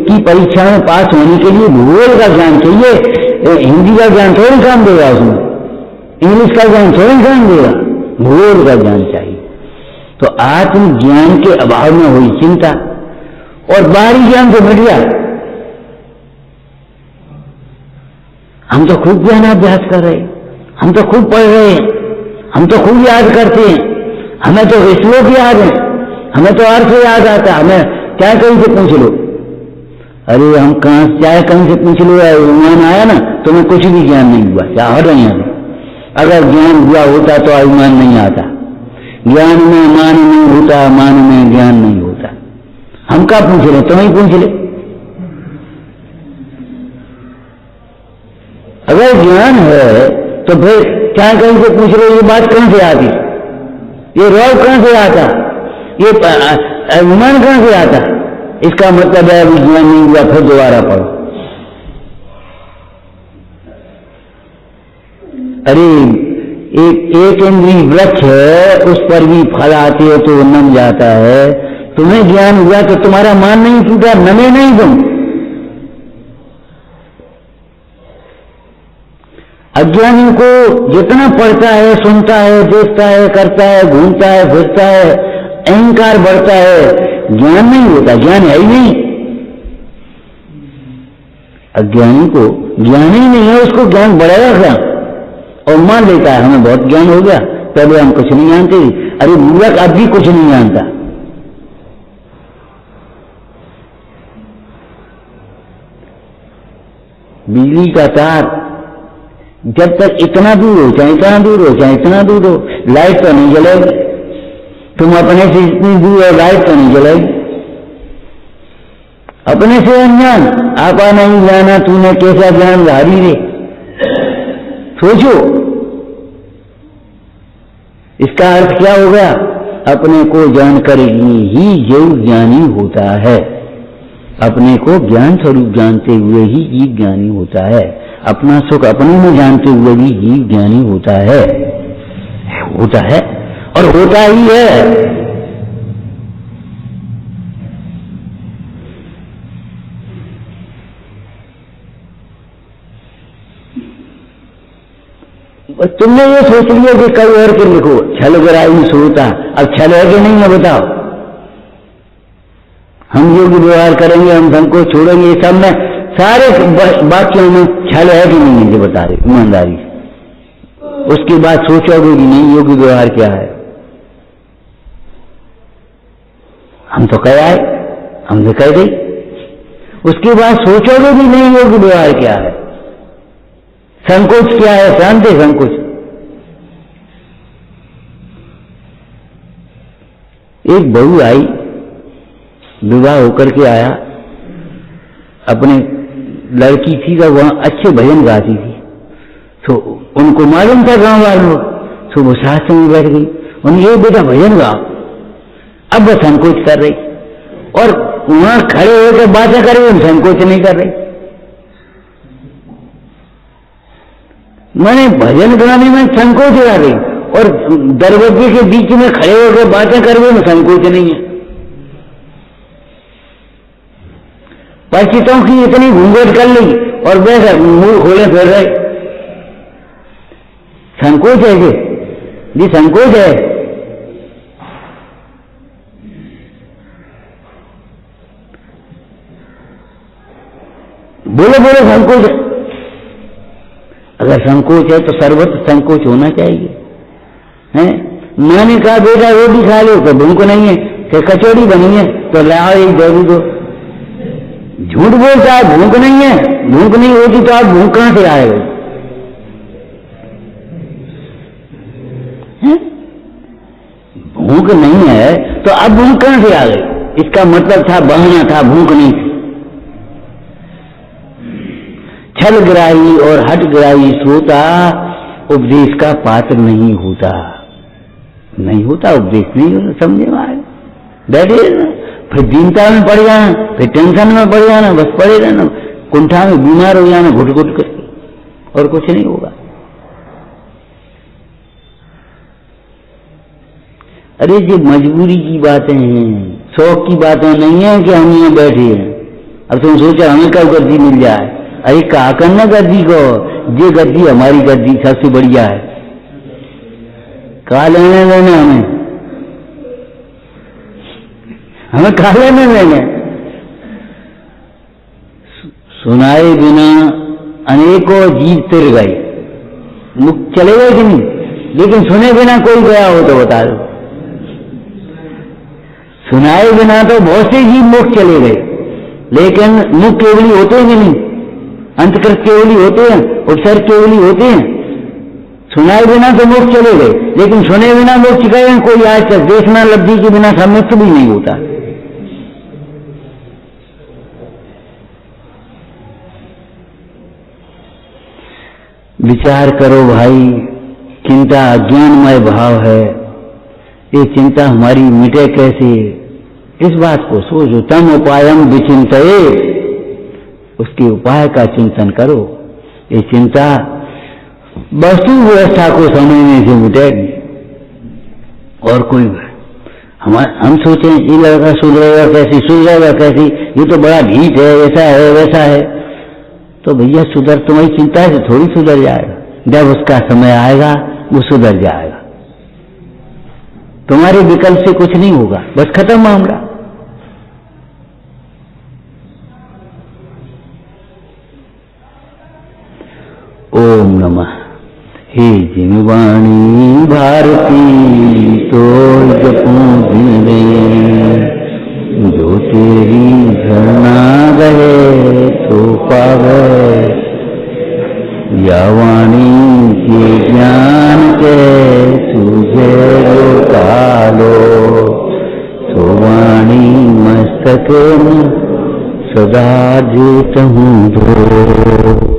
की परीक्षा में पास होने के लिए भूगोल का ज्ञान चाहिए, हिंदी का ज्ञान थोड़ी काम देगा, उसमें इंग्लिश का ज्ञान थोड़ी काम देगा, भूगोल का ज्ञान चाहिए। तो आत्मज्ञान के अभाव में हुई चिंता और बाहरी ज्ञान से मिट गया। हम तो खूब ज्ञानाभ्यास कर रहे हैं, हम तो खूब पढ़ रहे हैं, हम तो खूब याद करते हैं, हमें तो श्लोक याद है, हमें तो अर्थ याद आता, हमें चाहे कहीं से पूछ लो। अरे हम कहां, चाहे कहीं से पूछ लो, अभिमान आया ना तुम्हें कुछ भी ज्ञान नहीं हुआ, क्या हट रही है? अगर ज्ञान हुआ होता तो अभिमान नहीं आता। ज्ञान में मान नहीं होता, मान में ज्ञान नहीं होता। हम क्या पूछ रहे? तुम ही पूछ ले। अगर ज्ञान है तो फिर क्या कहीं से पूछ रहे? ये बात कहां से आती? ये रोग कहां से आता? ये अभिमान कहां से आता? इसका मतलब है अभी ज्ञान नहीं हुआ, फिर दोबारा पढ़ो। अरे एक इंद्रिय वृक्ष है, उस पर भी फल आते हो तो नम जाता है। तुम्हें ज्ञान हुआ तो तुम्हारा मान नहीं टूटा, नमे नहीं तुम। अज्ञानी को जितना पढ़ता है, सुनता है, देखता है, करता है, घूमता है, फिरता है, अहंकार बढ़ता है, ज्ञान नहीं होता, ज्ञान है ही नहीं। अज्ञानी को ज्ञान ही नहीं है, उसको ज्ञान बढ़ेगा क्या? और मान लेता है हमें बहुत ज्ञान हो गया, पहले हम कुछ नहीं जानते। अरे मूर्ख अब भी कुछ नहीं जानता। बिजली का तार जब तक इतना दूर हो, चाहे इतना दूर हो, चाहे इतना दूर हो, लाइट तो नहीं जलेगी। तुम अपने से इतनी दूर है, लाइट तो नहीं जलेगी। अपने से अनजान, आपा नहीं जाना तूने कैसा ज्ञान धारी रे। सोचो इसका अर्थ क्या हो गया? अपने को जानकर ही जीव ज्ञानी होता है। अपने को ज्ञान स्वरूप जानते हुए ही जीव ज्ञानी होता है। अपना सुख अपने में जानते हुए भी जीव ज्ञानी होता है और होता ही है। तुमने ये सोच लिया कि कई और के लिखो, छल गराई सोता। अब छल है कि नहीं है बताओ? हम योग्य व्यवहार करेंगे, हम संकोच छोड़ेंगे, सब में सारे वाक्यों में छल है कि नहीं है, जो बता रहे ईमानदारी। उसके बाद सोचोगे कि नहीं योग्य व्यवहार क्या है। हम तो कह आए, हमसे कह गई, उसके बाद सोचोगे भी नहीं योग्य व्यवहार क्या है, संकोच क्या है, जानते संकोच। एक बहू आई, विवाह होकर के आया, अपने लड़की थी तो वहां अच्छे भजन गाती थी, तो उनको मालूम था गांव वालों, तो वो साथ में बैठ गई, उन्हें ये बेटा भजन गाओ। अब वह संकोच कर रही और वहां खड़े होकर बातें कर रही, संकोच नहीं कर रही। मैंने भजन गाने में संकोच कर रही और दरवाजे के बीच में खड़े होकर बातें कर रही, संकोच नहीं है। परिचितों की इतनी घूंघट कर ली और वैसे मुंह खोले फिर रहे, संकोच है जी संकोच है। बोलो बोलो संकोच है। अगर संकोच है तो सर्वत्र संकोच होना चाहिए, हैं? मैंने कहा बेटा रोटी खा लो, तो भूख नहीं है, कि कचौड़ी बनी है तो लाओ एक जरूर दो। झूठ बोलता है, भूख नहीं है, भूख नहीं होती तो आप भूख कहां से आएगा? भूख नहीं है तो अब भूख कहां से आ गई? इसका मतलब था बहाना था, भूख नहीं थी। छलग्राही और हठग्राही श्रोता उपदेश का पात्र नहीं होता, नहीं होता उपदेश नहीं होता, समझे में आए बैठे ना, फिर दीनता में पड़ जाना, फिर टेंशन में पड़ जाना, बस पड़े रहना, कुंठा में बीमार हो जाना घुट घुट करके, और कुछ नहीं होगा। अरे ये मजबूरी की बातें हैं, शौक की बातें नहीं है कि हम यहाँ बैठे हैं। अब तुम सोचा हमें कब गद्दी मिल जाए, अरे कहा करना गद्दी को, ये गद्दी हमारी गद्दी सबसे बढ़िया है, कहा लेने देना हमें कहा लेने देना। सुनाए बिना अनेकों जीव तिर गए, मुख चले गए कि नहीं? लेकिन सुने बिना कोई गया हो तो बता दो। सुनाए बिना तो बहुत से जीव मुख चले गए, लेकिन मुख केवली होते हैं कि नहीं? अंतकृत केवली होते हैं, उपसर्ग केवली होते हैं। सुनाए बिना तो मुख चले गए, लेकिन सुने बिना मुख गए कोई आज तक देखना लब्धि के बिना सम्मित भी नहीं होता। विचार करो भाई, चिंता अज्ञानमय भाव है, ये चिंता हमारी मिटे कैसे? इस बात को सोचो। तम उपायम विचिंतये, उसके उपाय का चिंतन करो। ये चिंता वस्तु व्यवस्था को समझने से मिटेगी और कोई हम सोचें ये लड़का सुधरेगा कैसी, सुधरेगा कैसी, ये तो बड़ा ढीठ है, ऐसा है वैसा है, तो भैया सुधर तुम्हारी चिंता से थोड़ी सुधर जाएगा। जब उसका समय आएगा वो सुधर जाएगा, तुम्हारे विकल्प से कुछ नहीं होगा, बस खत्म मामला। ओम नमः। हे जिनवाणी भारती तो जपूं जिने, जो तेरी झरना गए तो पावे, या वाणी के ज्ञान के तुझे रोका लो, तो वाणी मस्तक में सदा जीत हूँ धो।